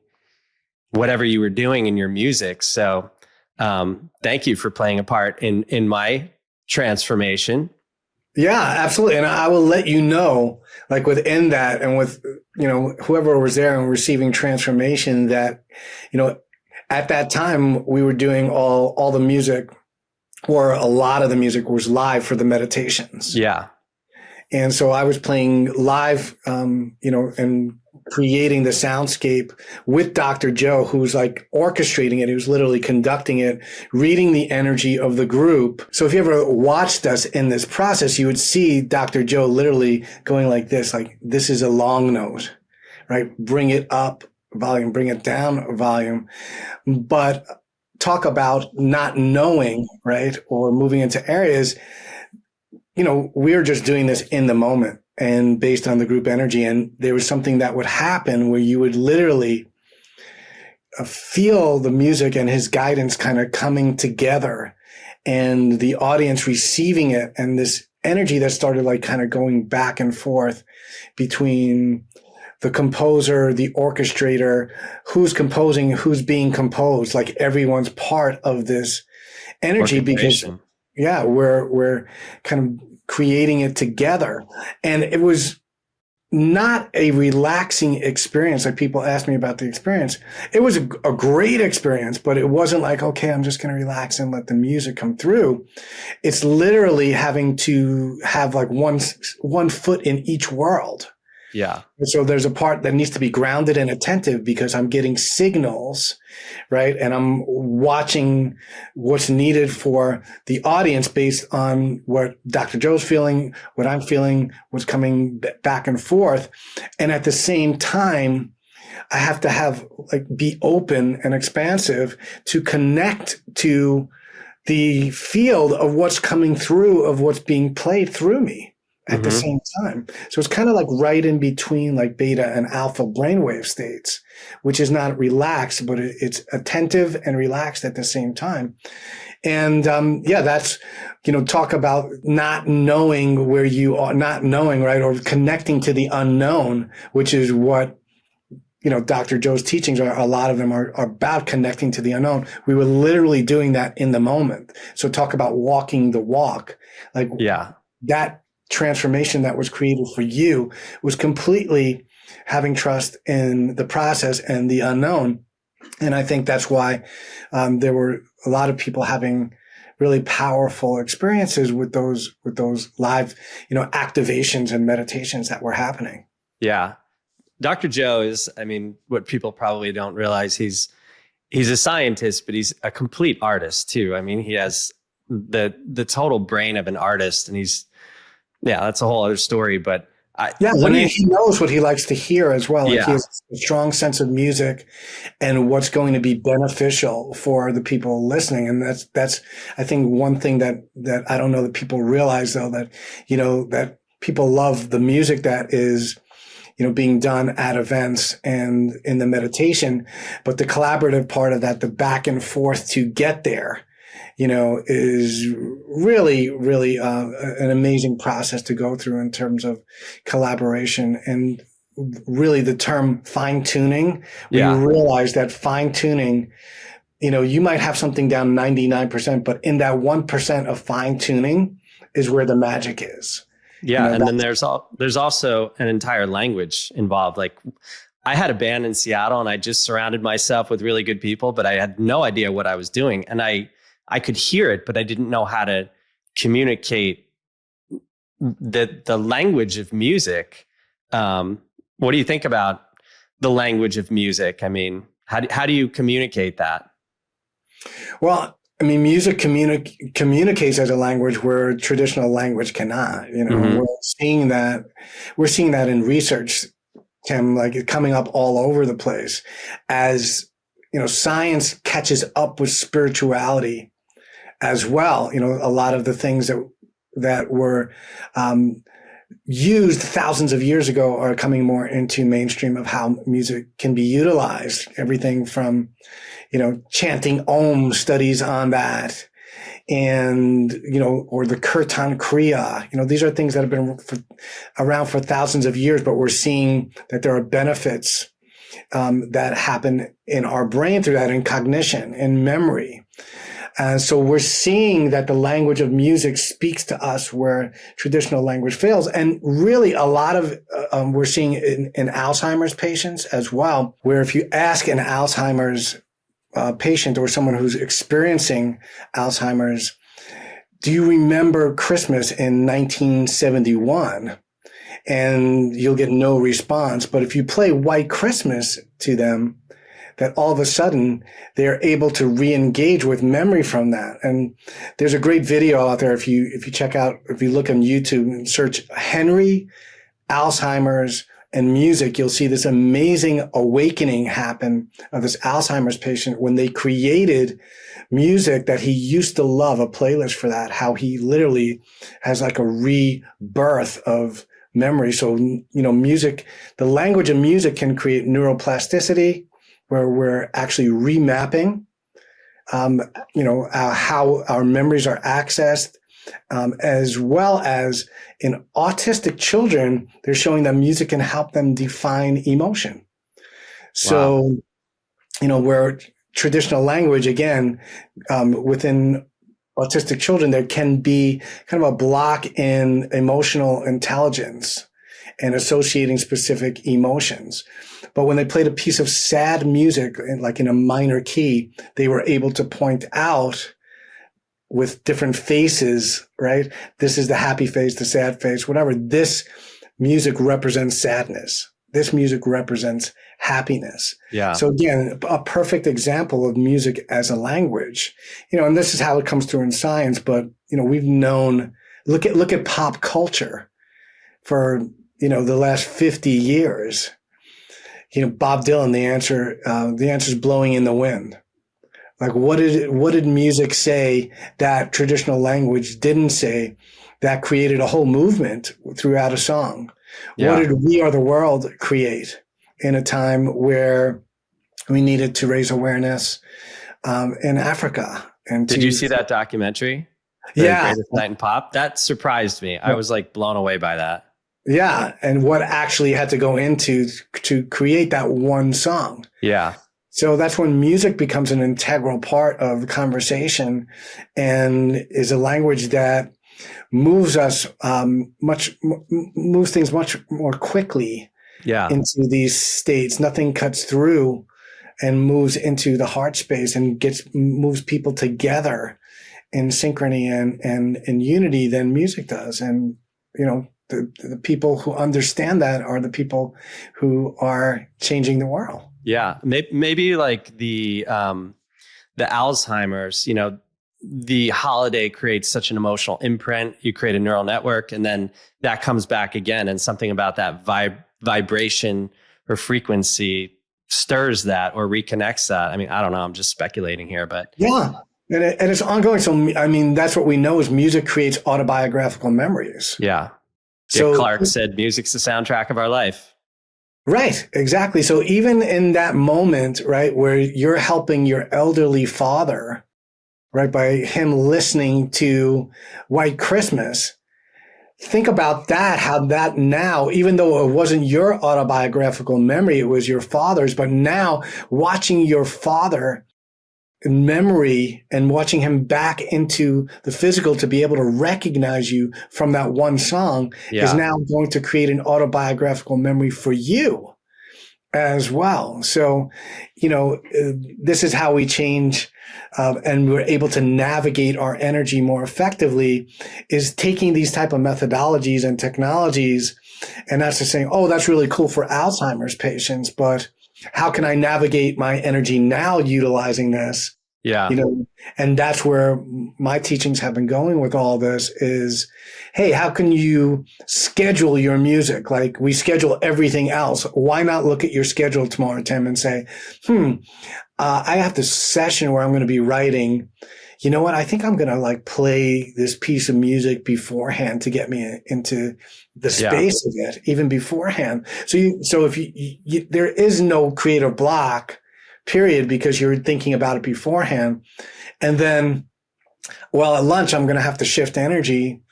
whatever you were doing in your music. So thank you for playing a part in my transformation. Yeah, absolutely. And I will let you know, like within that and with, whoever was there and receiving transformation that, at that time we were doing all the music, or a lot of the music was live for the meditations. Yeah. And so I was playing live, and creating the soundscape with Dr. Joe, who's like orchestrating it. He was literally conducting it, reading the energy of the group. So if you ever watched us in this process, you would see Dr. Joe literally going like this is a long note, right? Bring it up volume, bring it down volume. But talk about not knowing, right? Or moving into areas, we're just doing this in the moment and based on the group energy. And there was something that would happen where you would literally feel the music and his guidance kind of coming together and the audience receiving it. And this energy that started like kind of going back and forth between the composer, the orchestrator, who's composing, who's being composed, like everyone's part of this energy because we're kind of creating it together. And it was not a relaxing experience. Like people asked me about the experience. It was a great experience, but it wasn't like, okay, I'm just going to relax and let the music come through. It's literally having to have like one foot in each world. Yeah. So there's a part that needs to be grounded and attentive because I'm getting signals, right? And I'm watching what's needed for the audience based on what Dr. Joe's feeling, what I'm feeling, what's coming back and forth. And at the same time, I have to be open and expansive to connect to the field of what's coming through, of what's being played through me. At the same time. So it's kind of like right in between like beta and alpha brainwave states, which is not relaxed, but it's attentive and relaxed at the same time. And, that's, talk about not knowing where you are, not knowing, right. Or connecting to the unknown, which is what, Dr. Joe's teachings are, a lot of them are about connecting to the unknown. We were literally doing that in the moment. So talk about walking the walk, like that transformation that was created for you was completely having trust in the process and the unknown. And I think that's why there were a lot of people having really powerful experiences with those live, activations and meditations that were happening. Yeah. Dr. Joe is, I mean, what people probably don't realize, he's a scientist, but he's a complete artist too. I mean, he has the total brain of an artist. And that's a whole other story. But he knows what he likes to hear as well. Like he has a strong sense of music and what's going to be beneficial for the people listening. And that's I think one thing that I don't know that people realize, though, that, that people love the music that is, being done at events and in the meditation, but the collaborative part of that, the back and forth to get there, is really, really an amazing process to go through in terms of collaboration. And really the term fine tuning, we realize that fine tuning, you might have something down 99%, but in that 1% of fine tuning is where the magic is. Yeah. And then there's also an entire language involved. Like I had a band in Seattle and I just surrounded myself with really good people, but I had no idea what I was doing. And I could hear it, but I didn't know how to communicate the language of music. What do you think about the language of music? I mean, how do you communicate that? Well, I mean, music communicates as a language where traditional language cannot. We're seeing that in research, Tim, like coming up all over the place as, science catches up with spirituality as well. A lot of the things that were used thousands of years ago are coming more into mainstream of how music can be utilized. Everything from, chanting Om, studies on that, and, or the Kirtan Kriya. These are things that have been around for thousands of years, but we're seeing that there are benefits that happen in our brain through that, in cognition, in memory. So we're seeing that the language of music speaks to us where traditional language fails. And really a lot of, we're seeing in Alzheimer's patients as well, where if you ask an Alzheimer's patient or someone who's experiencing Alzheimer's, do you remember Christmas in 1971? And you'll get no response. But if you play White Christmas to them, that all of a sudden they're able to re-engage with memory from that. And there's a great video out there. If you look on YouTube and search Henry Alzheimer's and music, you'll see this amazing awakening happen of this Alzheimer's patient when they created music that he used to love, a playlist for that, how he literally has like a rebirth of memory. So, music, the language of music can create neuroplasticity, where we're actually remapping, how our memories are accessed, as well as in autistic children, they're showing that music can help them define emotion. So, where traditional language, again, within autistic children, there can be kind of a block in emotional intelligence and associating specific emotions. But when they played a piece of sad music, like in a minor key, they were able to point out with different faces, right? This is the happy face, the sad face, whatever. This music represents sadness. This music represents happiness. Yeah. So again, a perfect example of music as a language, and this is how it comes through in science. But, we've known, look at pop culture for, the last 50 years. Bob Dylan, the answer is blowing in the wind. Like, what did music say that traditional language didn't say that created a whole movement throughout a song? Yeah. What did We Are the World create in a time where we needed to raise awareness in Africa? And did you see that documentary? Greatest Night in Pop? That surprised me. I was like blown away by that. Yeah. And what actually had to go into to create that one song. Yeah. So that's when music becomes an integral part of conversation and is a language that moves us moves things much more quickly into these states. Nothing cuts through and moves into the heart space and moves people together in synchrony and in unity than music does. And, the people who understand that are the people who are changing the world. Yeah. Maybe like the Alzheimer's, the holiday creates such an emotional imprint. You create a neural network, and then that comes back again, and something about that vibration or frequency stirs that or reconnects that. I mean, I don't know. I'm just speculating here, but Yeah. And it's ongoing. So, I mean, that's what we know is music creates autobiographical memories. yeah. Dick So, Clark said, music's the soundtrack of our life. right, exactly. So even in that moment, right, where you're helping your elderly father, right, by him listening to White Christmas, think about that, how that now, even though it wasn't your autobiographical memory, it was your father's, but now watching your father in memory and watching him back into the physical to be able to recognize you from that one song is now going to create an autobiographical memory for you as well. So, this is how we change and we're able to navigate our energy more effectively, is taking these type of methodologies and technologies. And that's just saying, oh, that's really cool for Alzheimer's patients, but how can I navigate my energy now utilizing this? Yeah. And that's where my teachings have been going with all this is, hey, how can you schedule your music? Like we schedule everything else. Why not look at your schedule tomorrow, Tim, and say, I have this session where I'm going to be writing. You know what? I think I'm going to play this piece of music beforehand to get me into the space of it, even beforehand. So if you there is no creative block, period, because you're thinking about it beforehand. And then, well, at lunch, I'm going to have to shift energy.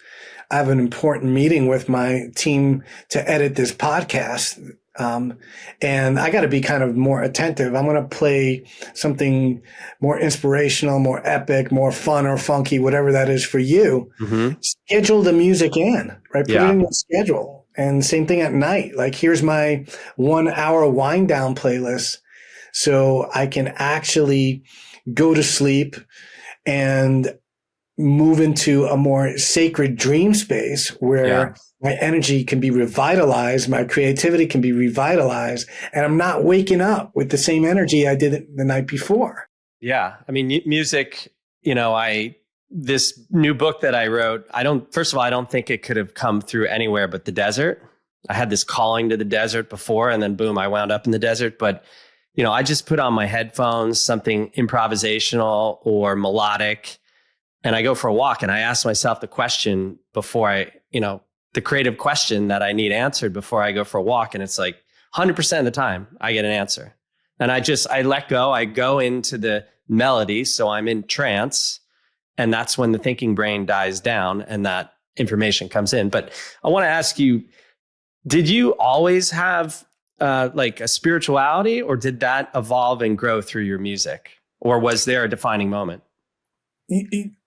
I have an important meeting with my team to edit this podcast. And I got to be kind of more attentive. I'm going to play something more inspirational, more epic, more fun or funky, whatever that is for you. Mm-hmm. Schedule the music in, right? Put it in your schedule. And same thing at night. Like here's my 1 hour wind down playlist. So I can actually go to sleep and move into a more sacred dream space where my energy can be revitalized, my creativity can be revitalized, and I'm not waking up with the same energy I did the night before. Yeah. I mean, music, this new book that I wrote, first of all, I don't think it could have come through anywhere but the desert. I had this calling to the desert before, and then boom, I wound up in the desert. But I just put on my headphones, something improvisational or melodic, and I go for a walk and I ask myself the question before the creative question that I need answered before I go for a walk. And it's like 100% of the time I get an answer. And I let go. I go into the melody. So I'm in trance. And that's when the thinking brain dies down and that information comes in. But I want to ask you, did you always have a spirituality, or did that evolve and grow through your music? Or was there a defining moment?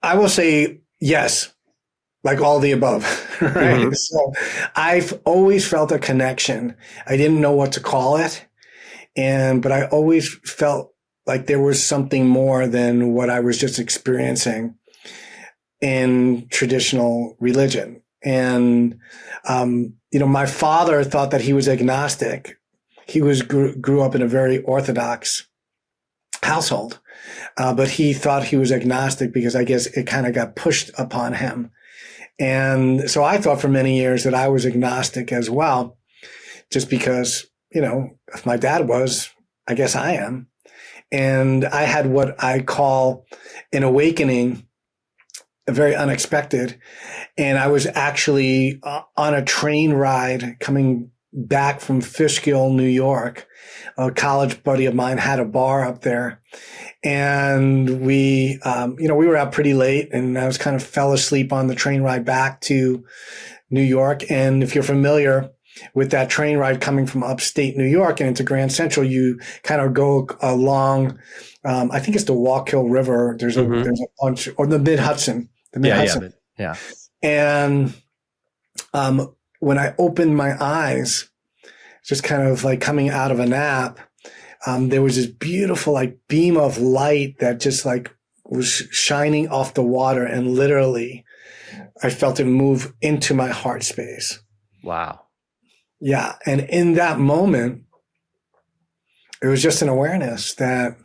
I will say yes, like all the above, right? Mm-hmm. So I've always felt a connection. I didn't know what to call it. But I always felt like there was something more than what I was just experiencing in traditional religion. And, my father thought that he was agnostic. He grew up in a very Orthodox household, but he thought he was agnostic because I guess it kind of got pushed upon him. And so I thought for many years that I was agnostic as well, just because, if my dad was, I guess I am. And I had what I call an awakening, very unexpected. And I was actually on a train ride coming back from Fishkill, New York. A college buddy of mine had a bar up there. And we were out pretty late, and I was kind of fell asleep on the train ride back to New York. And if you're familiar with that train ride coming from upstate New York and into Grand Central, you kind of go along, I think it's the Wallkill River. There's a bunch, or the Mid-Hudson. Yeah. And when I opened my eyes, just kind of like coming out of a nap, there was this beautiful beam of light that just was shining off the water, and literally I felt it move into my heart space. Wow. Yeah. And in that moment, it was just an awareness that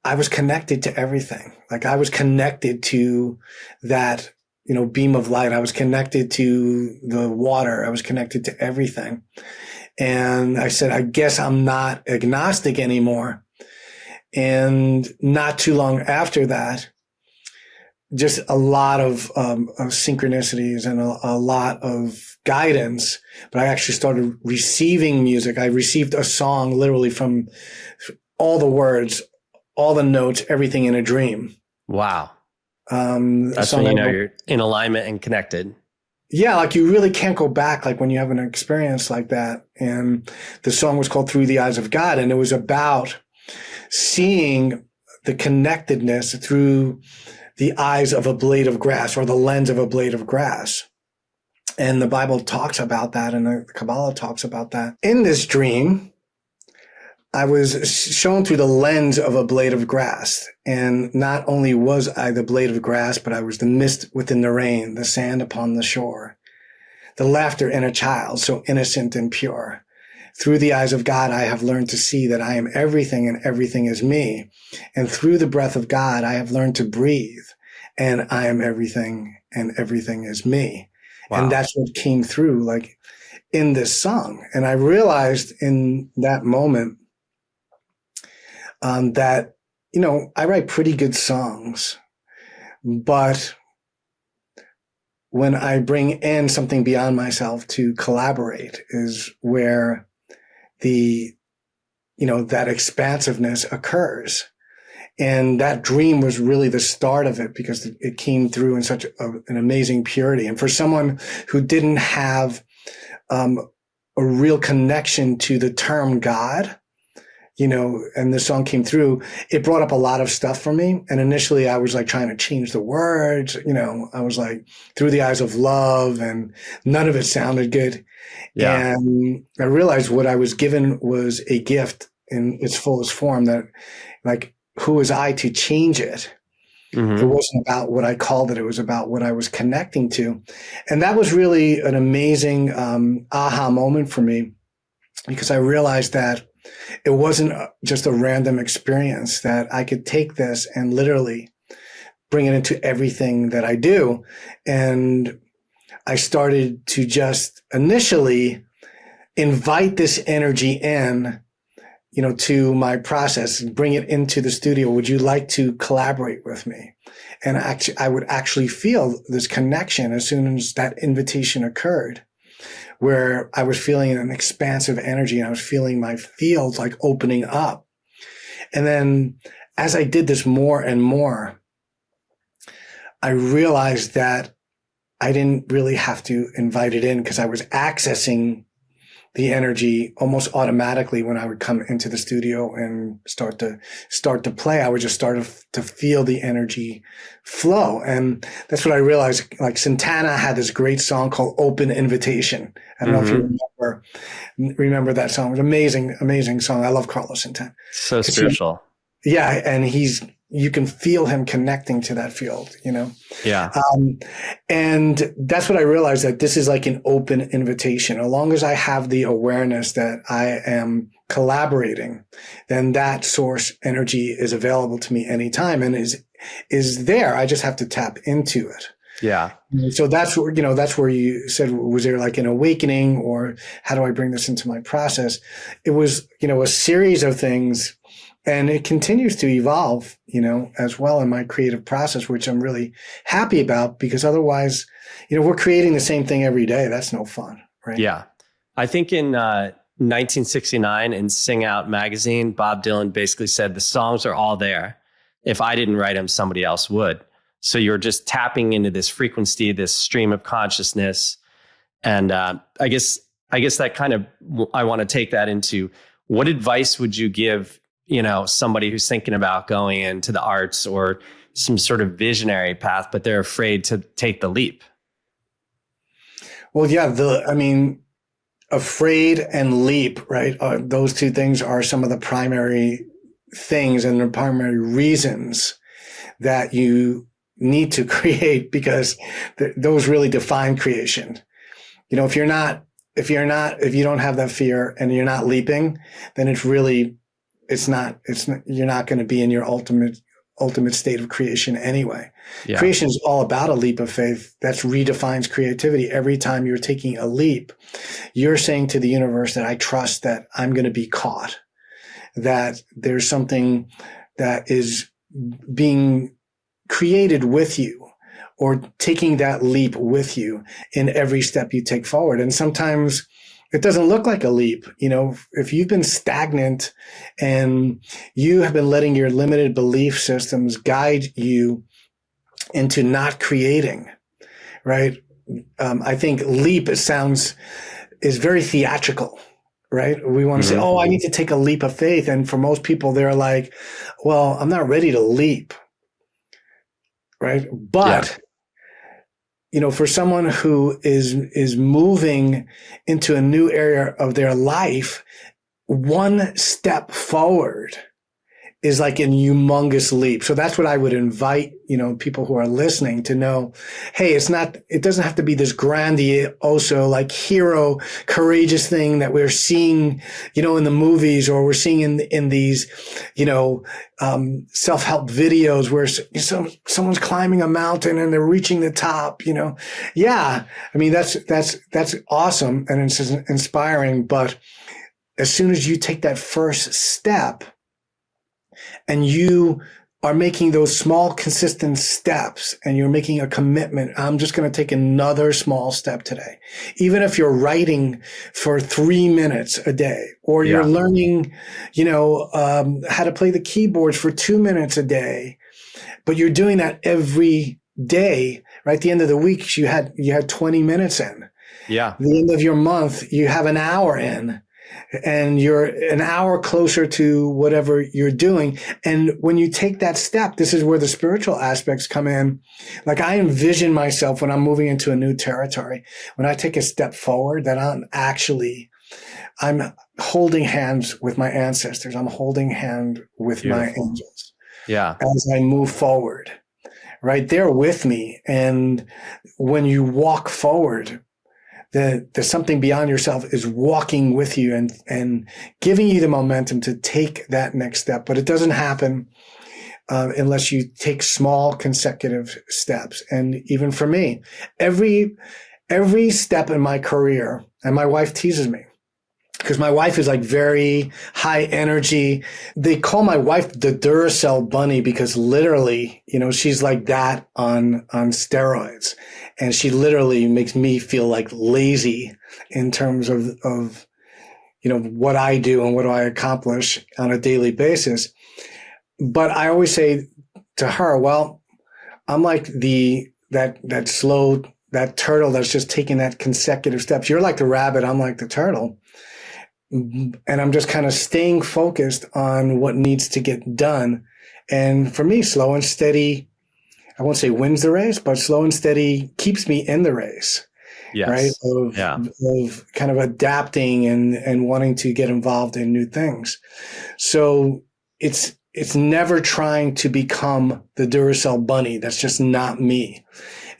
I was connected to everything. Like I was connected to that, beam of light. I was connected to the water. I was connected to everything. And I said, I guess I'm not agnostic anymore. And not too long after that, just a lot of synchronicities and a lot of guidance. But I actually started receiving music. I received a song literally from all the words, all the notes, everything in a dream. Wow. That's when you're in alignment and connected. Yeah, like you really can't go back like when you have an experience like that. And the song was called Through the Eyes of God, and it was about seeing the connectedness through the eyes of a blade of grass, or the lens of a blade of grass. And the Bible talks about that, and the Kabbalah talks about that. In this dream, I was shown through the lens of a blade of grass. And not only was I the blade of grass, but I was the mist within the rain, the sand upon the shore, the laughter in a child, so innocent and pure. Through the eyes of God, I have learned to see that I am everything and everything is me. And through the breath of God, I have learned to breathe, and I am everything and everything is me. Wow. And that's what came through like in this song. And I realized in that moment that, I write pretty good songs, but when I bring in something beyond myself to collaborate is where that expansiveness occurs. And that dream was really the start of it, because it came through in such an amazing purity. And for someone who didn't have a real connection to the term God, and the song came through, it brought up a lot of stuff for me. And initially I was like trying to change the words, I was like through the eyes of love, and none of it sounded good. Yeah. And I realized what I was given was a gift in its fullest form, that like, who was I to change it? Mm-hmm. It wasn't about what I called it. It was about what I was connecting to. And that was really an amazing aha moment for me, because I realized that it wasn't just a random experience, that I could take this and literally bring it into everything that I do. And I started to just initially invite this energy in, to my process, and bring it into the studio. Would you like to collaborate with me? And I would actually feel this connection as soon as that invitation occurred, where I was feeling an expansive energy, and I was feeling my fields like opening up. And then as I did this more and more, I realized that I didn't really have to invite it in, because I was accessing the energy almost automatically. When I would come into the studio and start to play, I would just start to feel the energy flow. And that's what I realized. Like Santana had this great song called Open Invitation. I don't know if you remember that song. It was an amazing song. I love Carlos Santana. So spiritual. Yeah. And you can feel him connecting to that field, Yeah. And that's what I realized, that this is like an open invitation. As long as I have the awareness that I am collaborating, then that source energy is available to me anytime and is there. I just have to tap into it. Yeah. So that's where you said, was there like an awakening, or how do I bring this into my process? It was, a series of things. And it continues to evolve, as well in my creative process, which I'm really happy about, because otherwise, we're creating the same thing every day. That's no fun, right? Yeah. I think in 1969 in Sing Out magazine, Bob Dylan basically said the songs are all there. If I didn't write them, somebody else would. So you're just tapping into this frequency, this stream of consciousness. And I guess that kind of, I want to take that into, what advice would you give somebody who's thinking about going into the arts or some sort of visionary path, but they're afraid to take the leap? Well, yeah, afraid and leap, right? Those two things are some of the primary things and the primary reasons that you need to create, because those really define creation. If you don't have that fear and you're not leaping, then it's really you're not going to be in your ultimate state of creation anyway. Yeah. Creation is all about a leap of faith. That redefines creativity. Every time you're taking a leap, you're saying to the universe that I trust that I'm going to be caught, that there's something that is being created with you, or taking that leap with you in every step you take forward. And sometimes it doesn't look like a leap. If you've been stagnant and you have been letting your limited belief systems guide you into not creating, right? I think leap is very theatrical, right? We want to say, I need to take a leap of faith. And for most people, they're like, well, I'm not ready to leap, right? But for someone who is moving into a new area of their life, one step forward is like a humongous leap. So that's what I would invite, people who are listening to know. Hey, it doesn't have to be this grandioso, like hero, courageous thing that we're seeing, in the movies, or we're seeing in these, self-help videos where someone's climbing a mountain and they're reaching the top, Yeah. I mean, that's awesome and it's inspiring. But as soon as you take that first step, and you are making those small, consistent steps, and you're making a commitment, I'm just going to take another small step today. Even if you're writing for 3 minutes a day, or you're learning, how to play the keyboards for 2 minutes a day, but you're doing that every day, right? At the end of the week, you had 20 minutes in. Yeah. At the end of your month, you have an hour in. And you're an hour closer to whatever you're doing. And when you take that step, this is where the spiritual aspects come in. Like I envision myself when I'm moving into a new territory, when I take a step forward, that I'm holding hands with my ancestors. I'm holding hand with my angels. Yeah. As I move forward, right? They're with me. And when you walk forward, there's something beyond yourself is walking with you and giving you the momentum to take that next step. But it doesn't happen unless you take small consecutive steps. And even for me, every step in my career, and my wife teases me because my wife is like very high energy. They call my wife the Duracell bunny because literally, she's like that on steroids. And she literally makes me feel like lazy in terms of what I do and what do I accomplish on a daily basis. But I always say to her, well, I'm like that turtle that's just taking that consecutive steps. You're like the rabbit. I'm like the turtle. And I'm just kind of staying focused on what needs to get done. And for me, slow and steady, I won't say wins the race, but slow and steady keeps me in the race. Yes. Right? Of kind of adapting and wanting to get involved in new things. So it's never trying to become the Duracell bunny. That's just not me.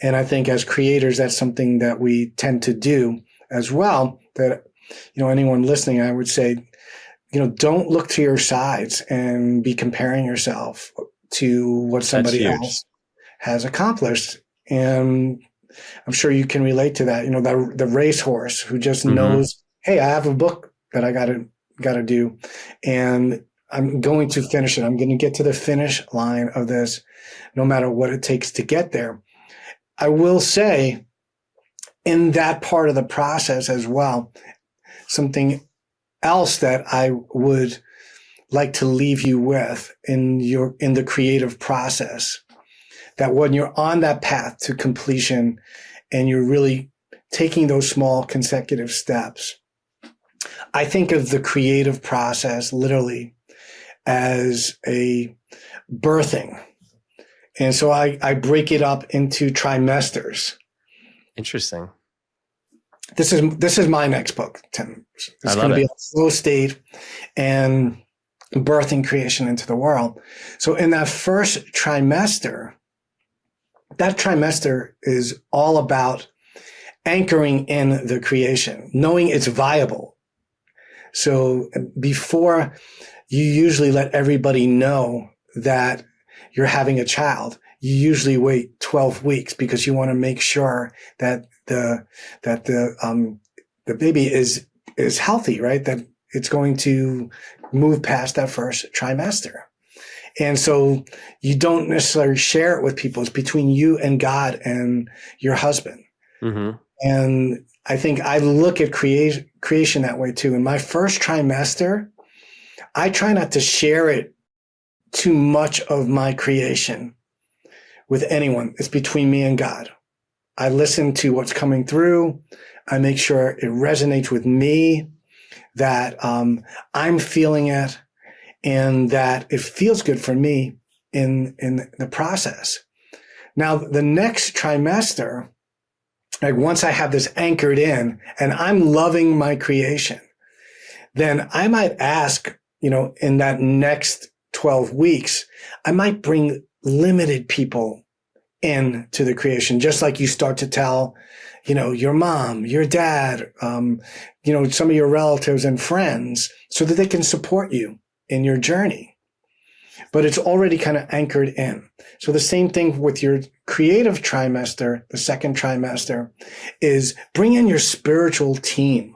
And I think as creators, that's something that we tend to do as well. That, anyone listening, I would say, don't look to your sides and be comparing yourself to what somebody else has accomplished. And I'm sure you can relate to that. The racehorse who just knows, hey, I have a book that I gotta do, and I'm going to finish it. I'm going to get to the finish line of this, no matter what it takes to get there. I will say, in that part of the process as well, something else that I would like to leave you with in the creative process, that when you're on that path to completion and you're really taking those small consecutive steps, I think of the creative process literally as a birthing. And so I break it up into trimesters. Interesting. This is my next book, Tim. It's going to be a flow state and birthing creation into the world. So in that first trimester, that trimester is all about anchoring in the creation, knowing it's viable. So before you usually let everybody know that you're having a child. You usually wait 12 weeks because you want to make sure that the baby is healthy, right? That it's going to move past that first trimester. And so you don't necessarily share it with people. It's between you and God and your husband. Mm-hmm. And I think I look at creation that way too. In my first trimester, I try not to share it too much of my creation with anyone. It's between me and God. I listen to what's coming through. I make sure it resonates with me, that I'm feeling it, and that it feels good for me in the process. Now, the next trimester, like once I have this anchored in and I'm loving my creation, then I might ask, in that next 12 weeks, I might bring limited people into the creation, just like you start to tell, your mom, your dad, some of your relatives and friends, so that they can support you in your journey. But it's already kind of anchored in. So the same thing with your creative trimester, the second trimester, is bring in your spiritual team.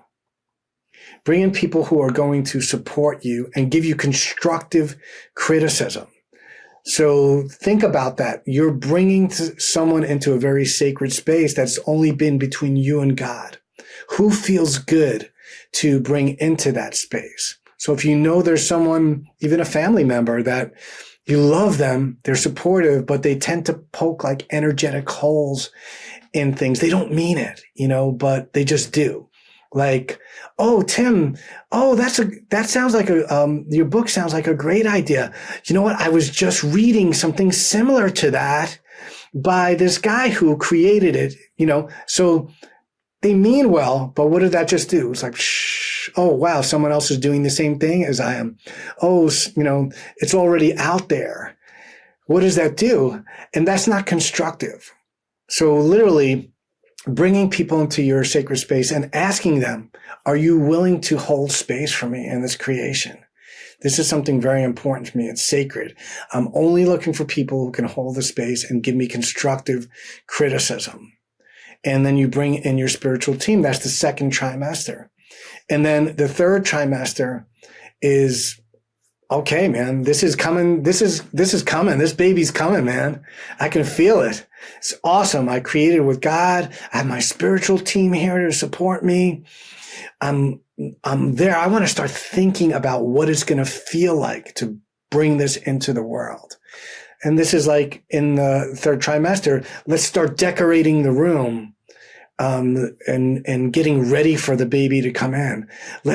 Bring in people who are going to support you and give you constructive criticism. So think about that. You're bringing someone into a very sacred space that's only been between you and God. Who feels good to bring into that space? So if you know there's someone, even a family member, that you love them, they're supportive, but they tend to poke like energetic holes in things. They don't mean it, but they just do. Like, oh, Tim, that sounds like your book sounds like a great idea. You know what? I was just reading something similar to that by this guy who created it, so they mean well, but what did that just do? It's like, shh, oh, wow, someone else is doing the same thing as I am. Oh, it's already out there. What does that do? And that's not constructive. So literally, bringing people into your sacred space and asking them, are you willing to hold space for me in this creation? This is something very important to me. It's sacred. I'm only looking for people who can hold the space and give me constructive criticism. And then you bring in your spiritual team. That's the second trimester. And then the third trimester is, okay, man, this is coming. This is coming. This baby's coming, man. I can feel it. It's awesome. I created with God. I have my spiritual team here to support me. I'm there. I want to start thinking about what it's going to feel like to bring this into the world. And this is like in the third trimester, let's start decorating the room. And getting ready for the baby to come in.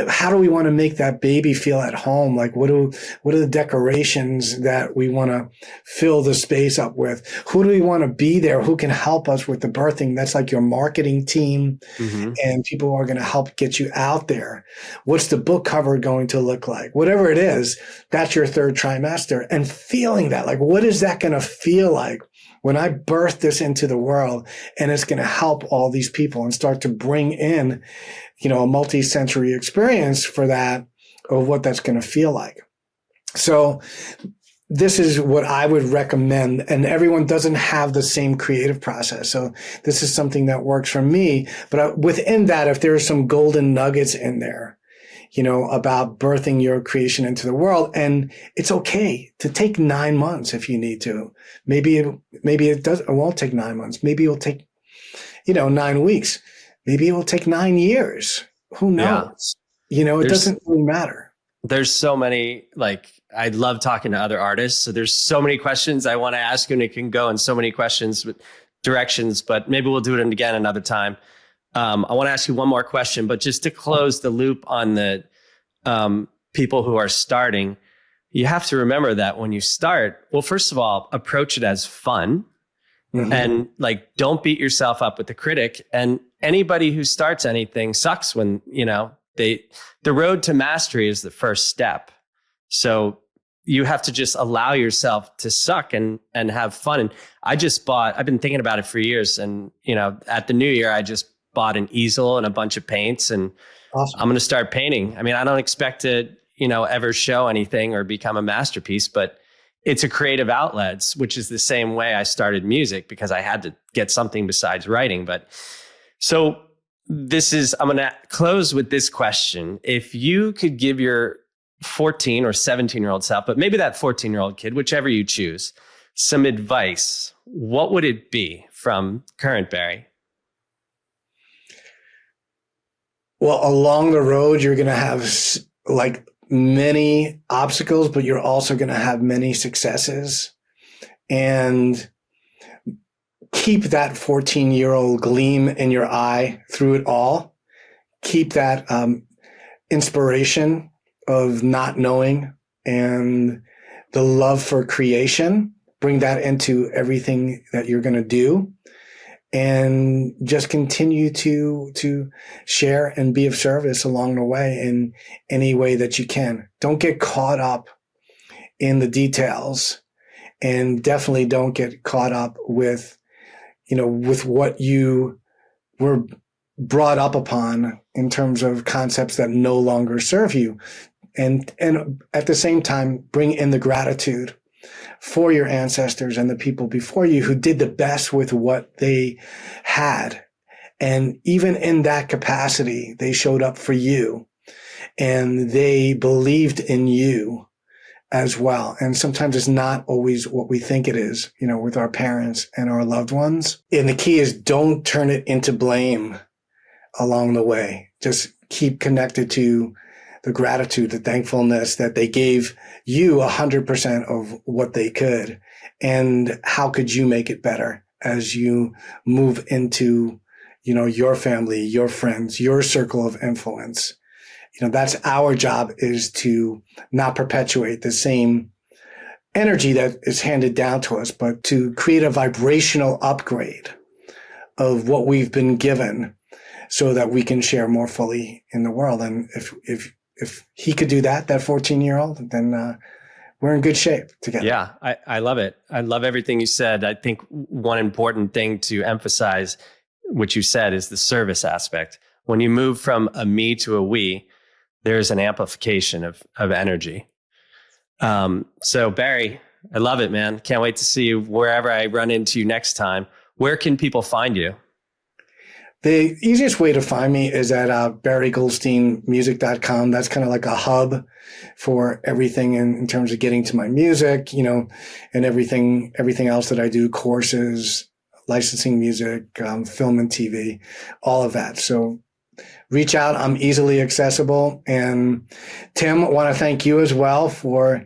How do we want to make that baby feel at home? Like, what are the decorations that we want to fill the space up with? Who do we want to be there? Who can help us with the birthing? That's like your marketing team and people who are going to help get you out there. What's the book cover going to look like? Whatever it is, that's your third trimester. And feeling that, like, what is that going to feel like when I birth this into the world, and it's going to help all these people and start to bring in, a multi-sensory experience for that, of what that's going to feel like. So this is what I would recommend. And everyone doesn't have the same creative process. So this is something that works for me. But within that, if there are some golden nuggets in there, about birthing your creation into the world. And it's okay to take 9 months if you need to. Maybe it won't take 9 months. Maybe it'll take, 9 weeks. Maybe it will take 9 years. Who knows? Yeah. It doesn't really matter. There's so many, I love talking to other artists. So there's so many questions I want to ask you, and it can go in so many directions, but maybe we'll do it again another time. I want to ask you one more question, but just to close the loop on the people who are starting, you have to remember that when you start, well, first of all, approach it as fun and don't beat yourself up with the critic. And anybody who starts anything sucks when, the road to mastery is the first step. So you have to just allow yourself to suck and have fun. And I've been thinking about it for years. And, at the new year, I just bought an easel and a bunch of paints, and awesome. I'm going to start painting. I mean, I don't expect to, ever show anything or become a masterpiece, but it's a creative outlet, which is the same way I started music, because I had to get something besides writing. But so I'm going to close with this question. If you could give your 14 or 17-year-old self, but maybe that 14-year-old kid, whichever you choose, some advice, what would it be from current Barry? Well, along the road, you're going to have like many obstacles, but you're also going to have many successes. And keep that 14-year-old gleam in your eye through it all. Keep that inspiration of not knowing and the love for creation. Bring that into everything that you're going to do. And just continue to share and be of service along the way in any way that you can. Don't get caught up in the details, and definitely don't get caught up with what you were brought up upon in terms of concepts that no longer serve you. And at the same time, bring in the gratitude for your ancestors and the people before you who did the best with what they had. And even in that capacity, they showed up for you and they believed in you as well. And sometimes it's not always what we think it is, with our parents and our loved ones. And the key is don't turn it into blame along the way. Just keep connected to the gratitude, the thankfulness that they gave you 100% of what they could. And how could you make it better as you move into, your family, your friends, your circle of influence? That's our job, is to not perpetuate the same energy that is handed down to us, but to create a vibrational upgrade of what we've been given so that we can share more fully in the world. And if he could do that 14-year-old, then we're in good shape together. Yeah, I love it. I love everything you said. I think one important thing to emphasize, which you said, is the service aspect. When you move from a me to a we, there's an amplification of energy. So Barry, I love it, man. Can't wait to see you wherever I run into you next time. Where can people find you? The easiest way to find me is at barrygoldsteinmusic.com. That's kind of like a hub for everything in terms of getting to my music, and everything else that I do, courses, licensing music, film and TV, all of that. So reach out. I'm easily accessible. And Tim, I want to thank you as well for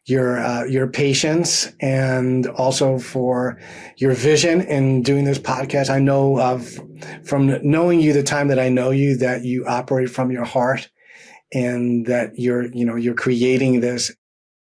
your patience and also for your vision in doing this podcast. I know from knowing you, the time that I know you, that you operate from your heart and that you're creating this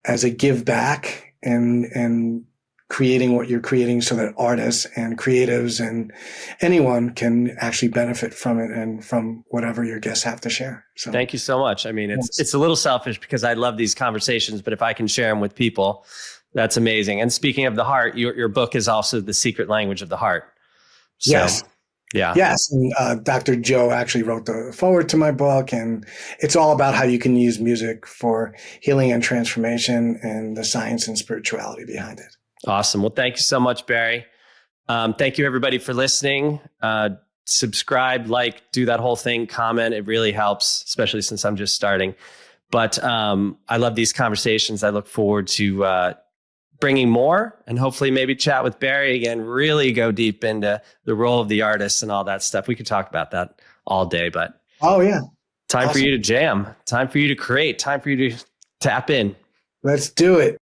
as a give back and creating what you're creating so that artists and creatives and anyone can actually benefit from it and from whatever your guests have to share. So thank you so much. I mean, it's a little selfish because I love these conversations, but if I can share them with people, that's amazing. And speaking of the heart, your book is also The Secret Language of the Heart. So, yes. Yeah. Yes. And Dr. Joe actually wrote the foreword to my book, and it's all about how you can use music for healing and transformation and the science and spirituality behind it. Awesome. Well, thank you so much, Barry. Thank you, everybody, for listening. Subscribe, do that whole thing, comment. It really helps, especially since I'm just starting. But I love these conversations. I look forward to bringing more and hopefully maybe chat with Barry again, really go deep into the role of the artist and all that stuff. We could talk about that all day, but oh yeah, time for you to jam, time for you to create, time for you to tap in. Let's do it.